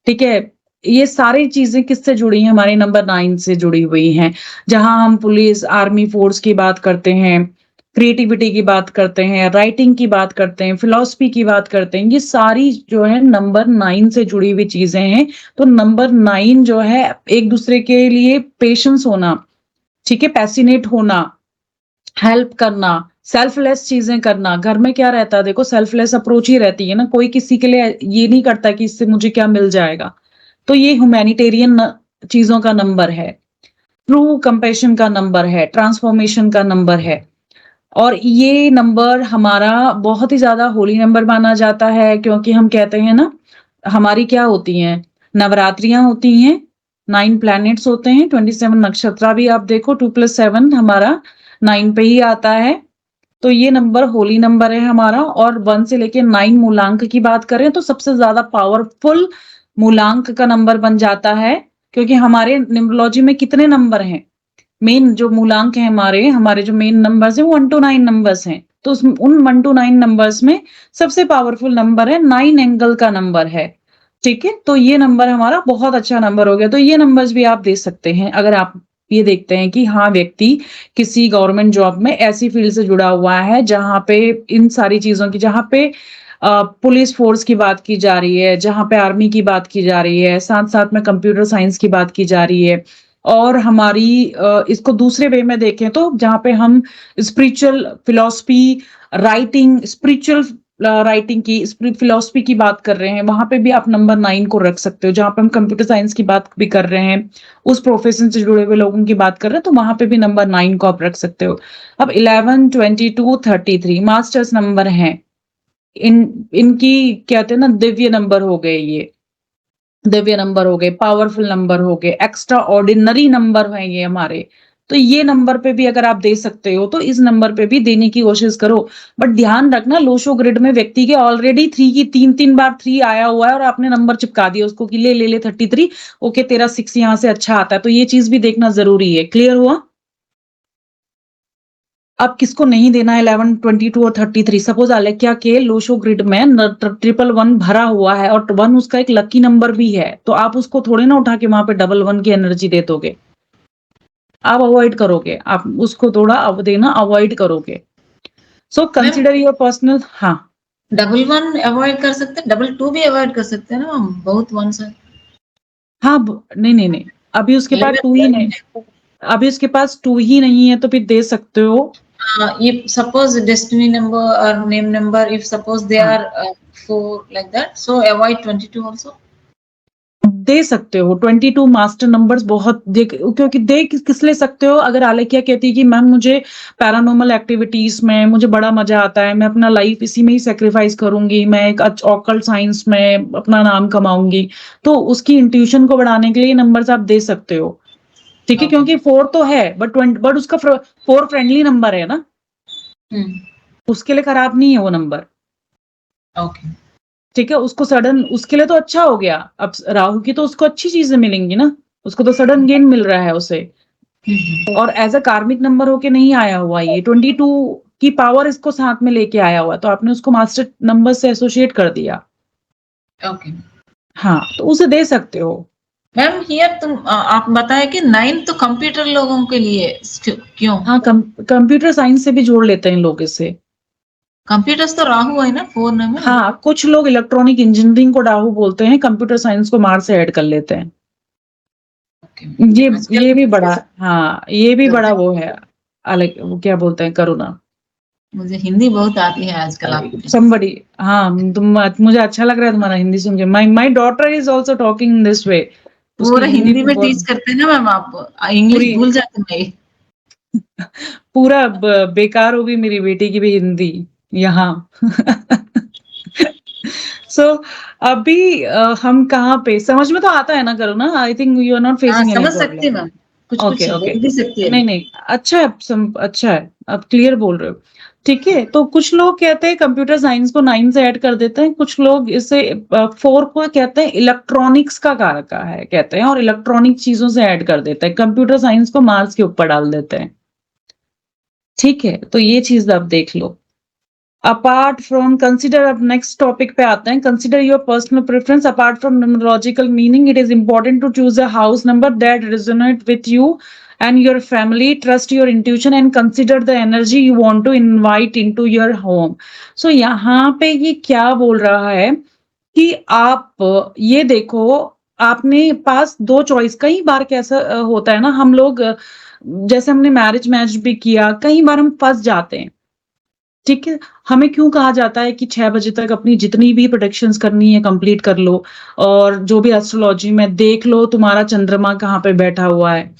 Speaker 1: ठीक है, ये सारी चीजें किससे जुड़ी हैं, हमारे नंबर 9 से जुड़ी हुई हैं, जहां हम पुलिस, आर्मी फोर्स की बात करते हैं, क्रिएटिविटी की बात करते हैं, राइटिंग की बात करते हैं, फिलॉसफी की बात करते हैं, ये सारी जो है नंबर 9 से जुड़ी हुई चीजें हैं। तो नंबर 9 जो है एक दूसरे के लिए पेशेंस होना, ठीक है, पैसिनेट होना, हेल्प करना, सेल्फलेस चीजें करना। घर में क्या रहता है, देखो सेल्फलेस अप्रोच ही रहती है ना, कोई किसी के लिए ये नहीं करता कि इससे मुझे क्या मिल जाएगा, तो ये ह्यूमैनिटेरियन चीजों का नंबर है, ट्रू कंपैशन का नंबर है, ट्रांसफॉर्मेशन का नंबर है, और ये नंबर हमारा बहुत ही ज्यादा होली नंबर माना जाता है, क्योंकि हम कहते हैं ना, हमारी क्या होती हैं, नवरात्रियां होती हैं, 9 प्लैनेट्स होते हैं, 27 नक्षत्र भी आप देखो, 2+7 हमारा 9 पे ही आता है, तो ये नंबर होली नंबर है हमारा। और 1 से लेके 9 मूलांक की बात करें तो सबसे ज्यादा पावरफुल मूलांक का नंबर बन जाता है, क्योंकि हमारे न्यूमरोलॉजी में कितने नंबर हैं, मेन जो मूलांक है, हमारे जो मेन नंबर्स हैं वो 1 to 9 नंबर्स हैं, तो उन 1 to 9 नंबर्स में सबसे पावरफुल नंबर है 9 एंगल का नंबर है, ठीक है, तो ये नंबर हमारा बहुत अच्छा नंबर हो गया। तो ये नंबर्स भी आप दे सकते हैं अगर आप ये देखते हैं कि हाँ व्यक्ति किसी गवर्नमेंट जॉब में ऐसी फील्ड से जुड़ा हुआ है जहां पे इन सारी चीजों की, जहां पे पुलिस फोर्स की बात की जा रही है, जहां पे आर्मी की बात की जा रही है, साथ साथ में कंप्यूटर साइंस की बात की जा रही है, और हमारी इसको दूसरे वे में देखें तो जहां पे हम spiritual philosophy writing, spiritual writing की, फिलॉसफी की बात कर रहे हैं, वहां पे भी आप नंबर 9 को रख सकते हो। जहां पे हम कंप्यूटर साइंस की बात भी कर रहे हैं, उस प्रोफेशन से जुड़े हुए लोगों की बात कर रहे हैं, तो वहां पे भी नंबर 9 को आप रख सकते हो। अब 11, 22, 33 मास्टर्स नंबर हैं, इनकी कहते हैं ना दिव्य नंबर हो गए, ये दिव्य नंबर हो गए, पावरफुल नंबर हो गए, एक्स्ट्रा ऑर्डिनरी नंबर हैं ये हमारे, तो ये नंबर पे भी अगर आप दे सकते हो तो इस नंबर पे भी देने की कोशिश करो। बट ध्यान रखना लो शो ग्रिड में व्यक्ति के ऑलरेडी 3 की 3 बार 3 आया हुआ है और आपने नंबर चिपका दिया उसको कि ले 33, ओके तेरा 6 यहाँ से अच्छा आता है, तो ये चीज भी देखना जरूरी है। क्लियर हुआ? अब किसको नहीं देना है 11, 22 और 33? सपोज आलेख्या के लो शो ग्रिड में 111 भरा हुआ है और 1 उसका एक लकी नंबर भी है, तो आप उसको थोड़े ना उठा के वहां पे 11 की एनर्जी दे दोगे, आप अवॉइड करोगे, आप उसको थोड़ा देना अवॉइड करोगे। So consider your personal. हाँ
Speaker 4: 11 अवॉइड कर सकते हैं, 22 भी अवॉइड कर सकते हैं ना मैम, बहुत वंस है।
Speaker 1: हाँ नहीं, अभी उसके पास 2 ही नहीं, अभी उसके पास 2 ही नहीं है तो फिर दे सकते हो।
Speaker 4: If suppose destiny number or name number, if suppose they are 4 like that, so avoid 22 also.
Speaker 1: दे सकते हो 22 मास्टर नंबर्स बहुत क्योंकि दे किस ले सकते हो? अगर आलेख्या कहती है कि मैम मुझे पैरानॉर्मल एक्टिविटीज में मुझे बड़ा मजा आता है, मैं अपना लाइफ इसी में ही सेक्रीफाइस करूंगी, मैं एक ऑकल्ट साइंस में अपना नाम कमाऊंगी, तो उसकी इंट्यूशन को बढ़ाने के लिए नंबर्स आप दे सकते हो। ठीक है, क्योंकि 4 तो है बट उसका 4 फ्रेंडली नंबर है ना, उसके लिए खराब नहीं है वो नंबर।
Speaker 4: ओके
Speaker 1: ठीक है, उसको सडन उसके लिए तो अच्छा हो गया। अब राहु की तो उसको अच्छी चीजें मिलेंगी ना, उसको तो सडन गेन मिल रहा है उसे, और एज अ कार्मिक नंबर होके नहीं आया हुआ, ये 22 की पावर इसको साथ में लेके आया हुआ, तो आपने उसको मास्टर नंबर से एसोसिएट कर दिया।
Speaker 4: ओके
Speaker 1: हाँ तो उसे दे सकते हो।
Speaker 4: मैम हियर तुम आप बताए कि 9 तो कंप्यूटर लोगों के लिए क्यों?
Speaker 1: हाँ कंप्यूटर साइंस से भी जोड़ लेते हैं लोग इसे।
Speaker 4: कंप्यूटर्स तो राहु है ना 4 में।
Speaker 1: हाँ कुछ लोग इलेक्ट्रॉनिक इंजीनियरिंग को राहु बोलते हैं, कंप्यूटर साइंस को मार्स से ऐड कर लेते हैं। ये भी बड़ा, हाँ ये भी बड़ा वो है अलग, वो क्या बोलते हैं, करुणा।
Speaker 4: मुझे हिंदी बहुत आती है आजकल आपकी।
Speaker 1: somebody, हाँ मुझे अच्छा लग रहा है तुम्हारा हिंदी सुन के। My daughter is also talking this way.
Speaker 4: पूरा हिंदी में टीच करते हैं ना मैम आप, इंग्लिश भूल जाते हैं।
Speaker 1: पूरा बेकार होगी मेरी बेटी की भी हिंदी यहाँ। सो अभी हम कहाँ पे, समझ में तो आता है ना Karuna? I think you are not facing any
Speaker 4: समझ
Speaker 1: प्रॉब्लम।
Speaker 4: सकती मैम, कुछ
Speaker 1: ओके
Speaker 4: बोल भी सकती है।
Speaker 1: नहीं अच्छा है, अच्छा है, आप क्लियर बोल रहे हो। ठीक है, तो कुछ लोग कहते हैं कंप्यूटर साइंस को 9 से ऐड कर देते हैं, कुछ लोग इसे 4 को कहते हैं इलेक्ट्रॉनिक्स का कारक है कहते हैं, और इलेक्ट्रॉनिक चीजों से ऐड कर देते हैं, कंप्यूटर साइंस को मार्स के ऊपर डाल देते हैं। ठीक है, तो ये चीज आप देख लो। अपार्ट फ्रॉम कंसिडर, अब नेक्स्ट टॉपिक पे आते हैं। Consider your personal preference apart from numerological meaning, it is important to choose a house number that resonate with you and your family. Trust your intuition and consider the energy you want to invite into your home. So यहाँ पे ये क्या बोल रहा है कि आप ये देखो, आपने पास 2 चॉइस, कई बार कैसा होता है ना, हम लोग जैसे हमने मैरिज मैच भी किया, कई बार हम फंस जाते हैं। ठीक है, हमें क्यों कहा जाता है कि 6 बजे तक अपनी जितनी भी प्रोडिक्शंस करनी है कंप्लीट कर लो, और जो भी एस्ट्रोलॉजी में देख लो तुम्हारा चंद्रमा कहाँ पे बैठा हुआ है,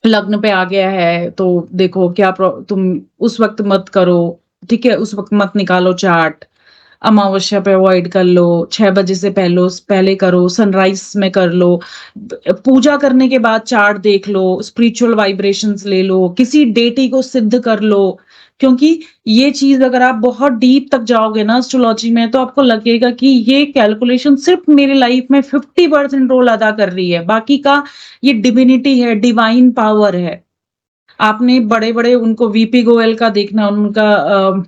Speaker 1: लग्न पे आ गया है, तो देखो क्या तुम उस वक्त मत करो। ठीक है, उस वक्त मत निकालो चार्ट, अमावस्या पे अवॉइड कर लो, 6 बजे से पहले करो, सनराइज में कर लो, पूजा करने के बाद चार्ट देख लो, स्पिरिचुअल वाइब्रेशंस ले लो, किसी डेटी को सिद्ध कर लो। क्योंकि ये चीज अगर आप बहुत डीप तक जाओगे ना एस्ट्रोलॉजी में, तो आपको लगेगा कि ये कैलकुलेशन सिर्फ मेरी लाइफ में 50% रोल अदा कर रही है, बाकी का ये डिविनिटी है, डिवाइन पावर है। आपने बड़े बड़े उनको वीपी गोयल का देखना, उनका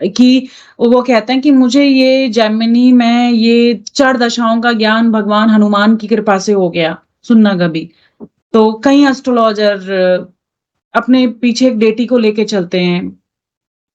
Speaker 1: कि वो कहते हैं कि मुझे ये जेमिनी में ये 4 दशाओं का ज्ञान भगवान हनुमान की कृपा से हो गया, सुनना कभी। तो कई एस्ट्रोलॉजर अपने पीछे एक डेटी को लेके चलते हैं,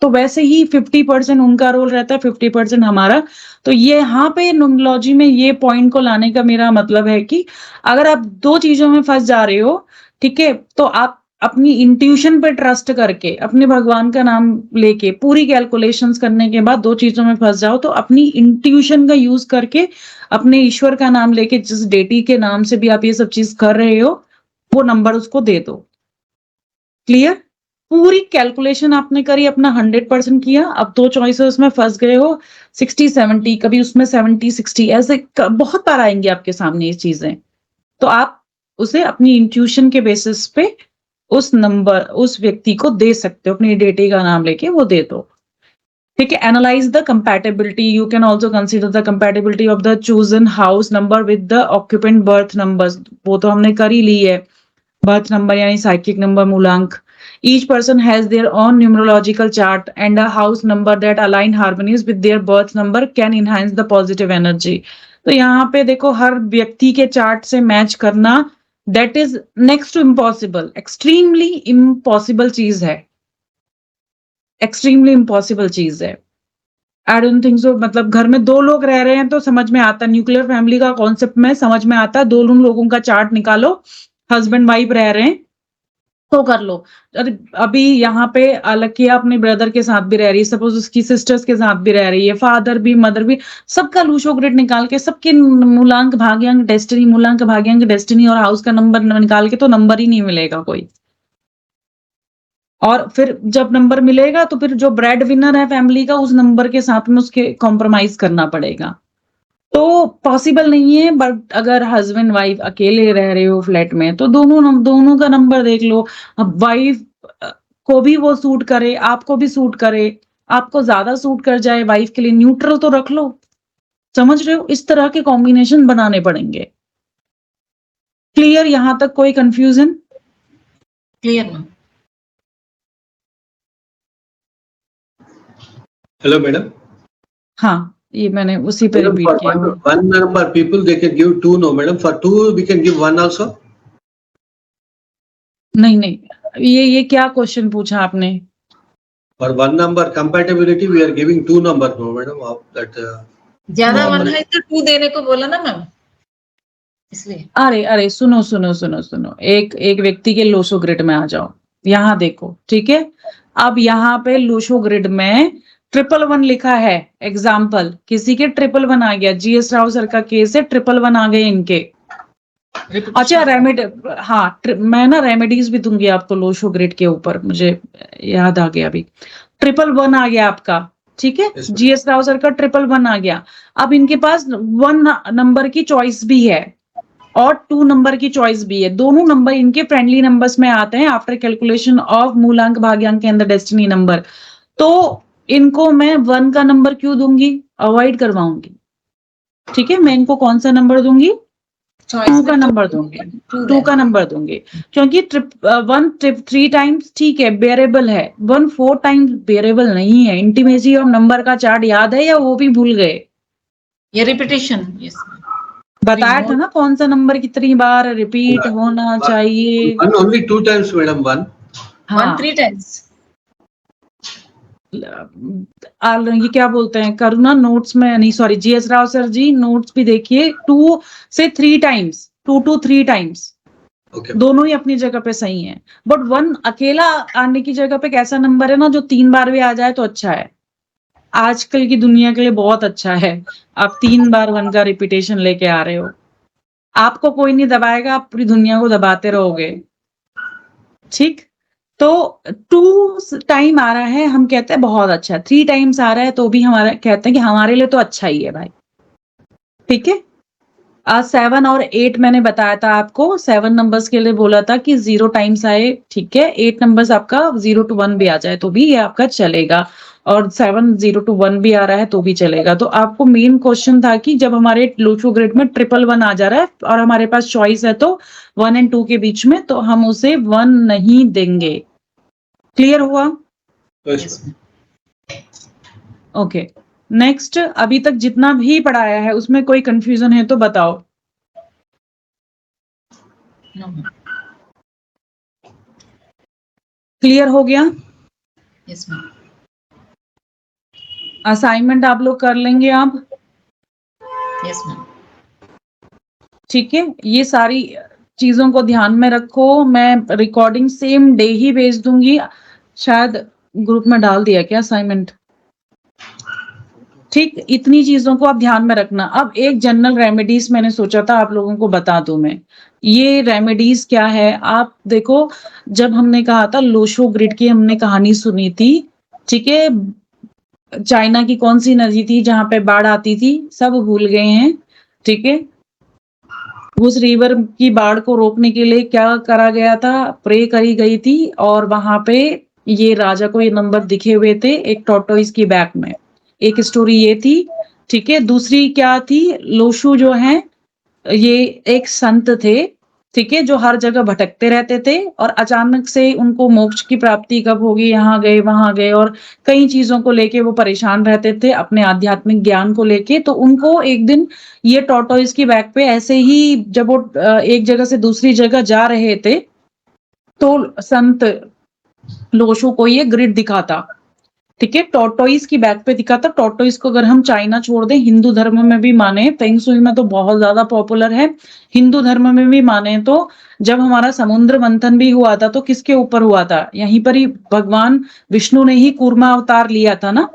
Speaker 1: तो वैसे ही 50% उनका रोल रहता है, 50% हमारा। तो ये यहाँ पे न्यूमरोलॉजी में ये पॉइंट को लाने का मेरा मतलब है कि अगर आप 2 चीजों में फंस जा रहे हो, ठीक है, तो आप अपनी इंट्यूशन पे ट्रस्ट करके, अपने भगवान का नाम लेके, पूरी कैलकुलेशंस करने के बाद 2 चीजों में फंस जाओ, तो अपनी इंट्यूशन का यूज करके, अपने ईश्वर का नाम लेके, जिस डेटी के नाम से भी आप ये सब चीज कर रहे हो, वो नंबर उसको दे दो। क्लियर? पूरी कैलकुलेशन आपने करी, अपना 100% किया, अब 2 चॉइसेस में फंस गए हो, 60-70, कभी उसमें 70-60, ऐसे बहुत बार आएंगे आपके सामने ये चीजें, तो आप उसे अपनी इंट्यूशन के बेसिस पे उस नंबर उस व्यक्ति को दे सकते हो, अपनी डेटी का नाम लेके वो दे दो। ठीक है, analyse the compatibility, you can also consider the compatibility of the chosen house number with the occupant birth numbers, वो तो हमने कर ही ली है, बर्थ नंबर यानी साइकिक नंबर मूलांक। Each person has their own numerological chart and a house number that align harmonies with their birth number can enhance the positive energy. तो यहाँ पे देखो हर व्यक्ति के चार्ट से मैच करना that is next to impossible, extremely impossible चीज है, extremely impossible चीज है। I don't think so, मतलब घर में 2 लोग रह रहे हैं तो समझ में आता है, न्यूक्लियर फैमिली का कॉन्सेप्ट में समझ में आता है, 2 लोगों का चार्ट निकालो, हस्बैंड वाइफ रह रहे हैं तो कर लो। अभी यहाँ पे अलकिया अपने ब्रदर के साथ भी रह रही है, सपोज उसकी सिस्टर्स के साथ भी रह रही है, फादर भी मदर भी, सबका लूशो ग्रिड निकाल के सबके मूलांक भाग्यांक डेस्टिनी, मूलांक भाग्यांक डेस्टिनी और हाउस का नंबर निकाल के तो नंबर ही नहीं मिलेगा कोई। और फिर जब नंबर मिलेगा तो फिर जो ब्रेड विनर है फैमिली का उस नंबर के साथ में उसके कॉम्प्रोमाइज करना पड़ेगा, तो पॉसिबल नहीं है। बट अगर हस्बैंड वाइफ अकेले रह रहे हो फ्लैट में तो दोनों का नंबर देख लो। अब वाइफ को भी वो सूट करे, आपको भी सूट करे, आपको ज्यादा सूट कर जाए वाइफ के लिए न्यूट्रल तो रख लो, समझ रहे हो? इस तरह के कॉम्बिनेशन बनाने पड़ेंगे। क्लियर? यहां तक कोई confusion?
Speaker 4: Clear ma'am.
Speaker 3: Hello, madam.
Speaker 1: हाँ, ये मैंने उसी पे
Speaker 3: Madam,
Speaker 1: रिपीट
Speaker 3: for
Speaker 1: किया।
Speaker 3: one number people they can give 2, no, madam. For 2 we can give 1 also.
Speaker 1: नहीं, ये क्या क्वेश्चन पूछा आपने?
Speaker 3: For one number compatibility we are giving 2 number, no, madam. Of that.
Speaker 4: ज्यादा
Speaker 3: No,
Speaker 4: वन
Speaker 3: madam.
Speaker 4: है तो 2 देने को बोला ना मैम, इसलिए।
Speaker 1: अरे सुनो, एक व्यक्ति के लोशो ग्रिड में आ जाओ, यहाँ देखो, ठीक है? अब यहाँ पे लोशो ग्रिड में 111 लिखा है, एग्जाम्पल किसी के 111 आ गया, जीएस राव सर का केस है, 111 आ गए इनके। अच्छा हाँ, मैं ना रेमेडीज भी दूंगी आपको लोशो ग्रिड के ऊपर, मुझे याद आ गया अभी। 111 आ गया आपका, ठीक है?
Speaker 3: Yes, ma'am.
Speaker 1: GS Rao sir का 111 आ गया। अब इनके पास 1 नंबर की चॉइस भी है और 2 नंबर की चॉइस भी है, दोनों नंबर इनके फ्रेंडली नंबर्स में आते हैं आफ्टर कैलकुलेशन ऑफ मूलांक भाग्यांक एंड द डेस्टिनी नंबर। तो इनको मैं 1 का नंबर क्यों दूंगी? अवॉइड करवाऊंगी, ठीक है? मैं इनको कौन सा नंबर दूंगी? 2 का नंबर दूंगी, 2 का नंबर दूंगी, क्योंकि 1 3 टाइम्स ठीक है, बेरेबल है, 1 4 टाइम्स बेरेबल नहीं है। इंटीमेसी ऑफ नंबर का चार्ट याद है या वो भी भूल गए?
Speaker 4: ये रिपीटेशन, यस
Speaker 1: बताया था ना कौन सा नंबर कितनी बार रिपीट होना चाहिए।
Speaker 3: 1 only 2 times, madam. 1.
Speaker 1: हाँ,
Speaker 4: 3 टाइम्स।
Speaker 1: ये क्या बोलते हैं, करुणा नोट्स में नहीं, सॉरी जीएस राव सर जी नोट्स भी देखिए, 2 से 3 टाइम्स, 2 to 3 टाइम्स,
Speaker 3: Okay.
Speaker 1: दोनों ही अपनी जगह पे सही हैं। बट 1 अकेला आने की जगह पे कैसा नंबर है ना जो 3 बार भी आ जाए तो अच्छा है, आजकल की दुनिया के लिए बहुत अच्छा है। आप 3 बार 1 का रिपीटेशन लेके आ रहे हो, आपको कोई नहीं दबाएगा, आप पूरी दुनिया को दबाते रहोगे, ठीक? तो 2 टाइम आ रहा है, हम कहते हैं बहुत अच्छा, 3 टाइम्स आ रहा है तो भी हमारा कहते हैं कि हमारे लिए तो अच्छा ही है भाई, ठीक है? 7 और 8 मैंने बताया था आपको, 7 नंबर्स के लिए बोला था कि 0 टाइम्स आए, ठीक है? 8 नंबर्स आपका 0 to 1 भी आ जाए तो भी ये आपका चलेगा, और 7 0 to 1 भी आ रहा है तो भी चलेगा। तो आपको मेन क्वेश्चन था कि जब हमारे लोशो ग्रिड में 111 आ जा रहा है और हमारे पास चॉइस है तो 1 and 2 के बीच में, तो हम उसे 1 नहीं देंगे। क्लियर हुआ?
Speaker 3: Yes, ma'am.
Speaker 1: Okay, next. अभी तक जितना भी पढ़ाया है उसमें कोई कंफ्यूजन है तो बताओ।
Speaker 4: No ma'am.
Speaker 1: क्लियर हो गया?
Speaker 4: Yes ma'am.
Speaker 1: असाइनमेंट आप लोग कर लेंगे आप,
Speaker 4: यस मैम।
Speaker 1: ठीक है? ये सारी चीजों को ध्यान में रखो। मैं रिकॉर्डिंग सेम डे ही भेज दूंगी, शायद ग्रुप में डाल दिया क्या असाइनमेंट, ठीक? इतनी चीजों को आप ध्यान में रखना। अब एक जनरल रेमेडीज मैंने सोचा था आप लोगों को बता दूं मैं। ये रेमेडीज क्या है, आप देखो, जब हमने कहा था लोशो ग्रिड की हमने कहानी सुनी थी, ठीक है? चाइना की कौन सी नदी थी जहां पे बाढ़ आती थी, सब भूल गए हैं, ठीक है? उस रिवर की बाढ़ को रोकने के लिए क्या करा गया था, प्रे करी गई थी, और वहां पे ये राजा को ये नंबर दिखे हुए थे एक टॉर्टोइस की बैक में। एक स्टोरी ये थी, ठीक है। दूसरी क्या थी, लोशु जो है ये एक संत थे, ठीक है, जो हर जगह भटकते रहते थे और अचानक से उनको मोक्ष की प्राप्ति कब होगी, यहाँ गए वहां गए, और कई चीजों को लेके वो परेशान रहते थे अपने आध्यात्मिक ज्ञान को लेके। तो उनको एक दिन ये टॉर्टोइस की बैक पे ऐसे ही जब वो एक जगह से दूसरी जगह जा रहे थे तो संत लोशो को ये ग्रिड दिखा था, ठीक है, टॉर्टोइस की बैक पे दिखा था। टॉर्टोइस को अगर हम चाइना छोड़ दें, हिंदू धर्म में भी माने, फेंग शुई में तो बहुत ज्यादा पॉपुलर है, हिंदू धर्म में भी माने तो जब हमारा समुद्र मंथन भी हुआ था तो किसके ऊपर हुआ था, यहीं पर ही भगवान विष्णु ने ही कूर्मा अवतार लिया था ना,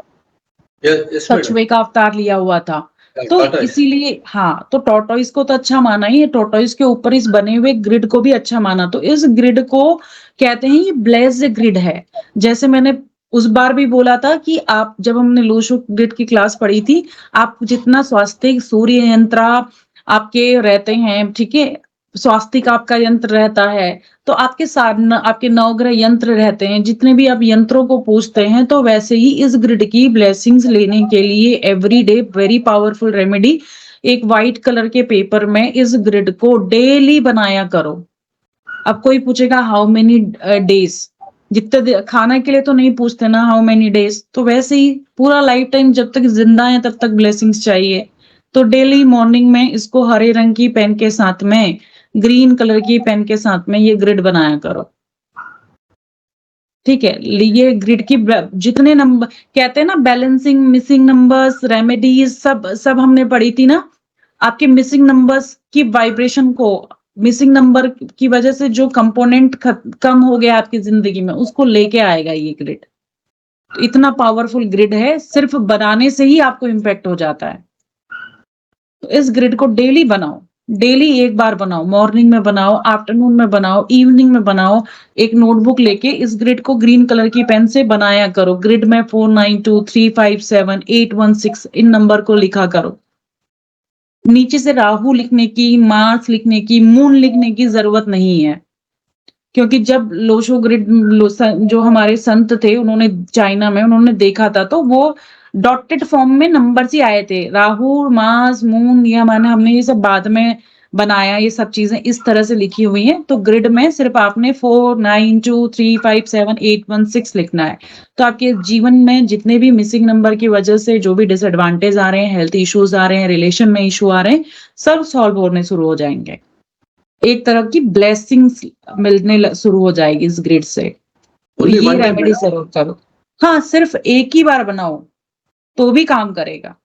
Speaker 3: Yes, madam.
Speaker 1: कछुए का अवतार लिया हुआ था। तो
Speaker 3: Tortoise.
Speaker 1: इसीलिए हाँ, तो टॉर्टोइस को तो अच्छा माना ही, टॉर्टोइस के ऊपर इस बने हुए ग्रिड को भी अच्छा माना। तो इस ग्रिड को कहते हैं ये ब्लेस्ड ग्रिड है। जैसे मैंने उस बार भी बोला था कि आप जब हमने लोशो ग्रिड की क्लास पढ़ी थी, आप जितना स्वास्तिक सूर्य यंत्र आपके रहते हैं, ठीक है, स्वास्तिक आपका यंत्र रहता है, तो आपके साथ आपके नवग्रह यंत्र रहते हैं, जितने भी आप यंत्रों को पूछते हैं, तो वैसे ही इस ग्रिड की ब्लेसिंग्स लेने के लिए every day very powerful remedy, एक व्हाइट कलर के पेपर में इस ग्रिड को डेली बनाया करो। अब कोई पूछेगा हाउ मेनी डेज, जितने खाना के लिए तो नहीं पूछते ना हाउ मेनी डेज, तो वैसे ही पूरा लाइफ टाइम जब तक जिंदा है तब तक ब्लेसिंग्स चाहिए। तो डेली मॉर्निंग में इसको हरे रंग की पेन के साथ में, ग्रीन कलर की पेन के साथ में ये ग्रिड बनाया करो, ठीक है। ये ग्रिड की जितने नंबर कहते हैं ना, बैलेंसिंग, मिसिंग नंबर्स, रेमेडीज, सब हमने पढ़ी थी ना। आपके मिसिंग नंबर्स की वाइब्रेशन को, मिसिंग नंबर की वजह से जो कंपोनेंट कम हो गया आपकी जिंदगी में, उसको लेके आएगा ये ग्रिड। तो इतना पावरफुल ग्रिड है, सिर्फ बनाने से ही आपको इम्पैक्ट हो जाता है। तो इस ग्रिड को डेली बनाओ, डेली एक बार बनाओ, मॉर्निंग में बनाओ, आफ्टरनून में बनाओ, इवनिंग में बनाओ। एक नोटबुक लेके इस ग्रिड को ग्रीन कलर की पेन से बनाया करो। ग्रिड में 492357 816 इन नंबर को लिखा करो। नीचे से राहु लिखने की, मार्स लिखने की, मून लिखने की जरूरत नहीं है, क्योंकि जब लोशो ग्रिड जो हमारे संत थे, उन्होंने चाइना में उन्होंने देखा था, तो वो डॉटेड फॉर्म में नंबर्स ही आए थे। राहु, मार्स, मून, ये हमने ये सब बाद में बनाया, ये सब चीजें इस तरह से लिखी हुई हैं। तो ग्रिड में सिर्फ आपने 492357 816 लिखना है। तो आपके जीवन में जितने भी मिसिंग नंबर की वजह से जो भी डिसएडवांटेज आ रहे हैं, हेल्थ इश्यूज आ रहे हैं, रिलेशन में इशू आ रहे हैं, सब सॉल्व होने शुरू हो जाएंगे। एक तरह की ब्लेसिंग्स मिलने शुरू हो जाएगी इस ग्रिड से। तो
Speaker 3: Only
Speaker 1: ये
Speaker 3: one time,
Speaker 1: रेमेडी
Speaker 3: madam?
Speaker 1: जरूर करो। हाँ, सिर्फ एक ही बार बनाओ तो भी काम करेगा।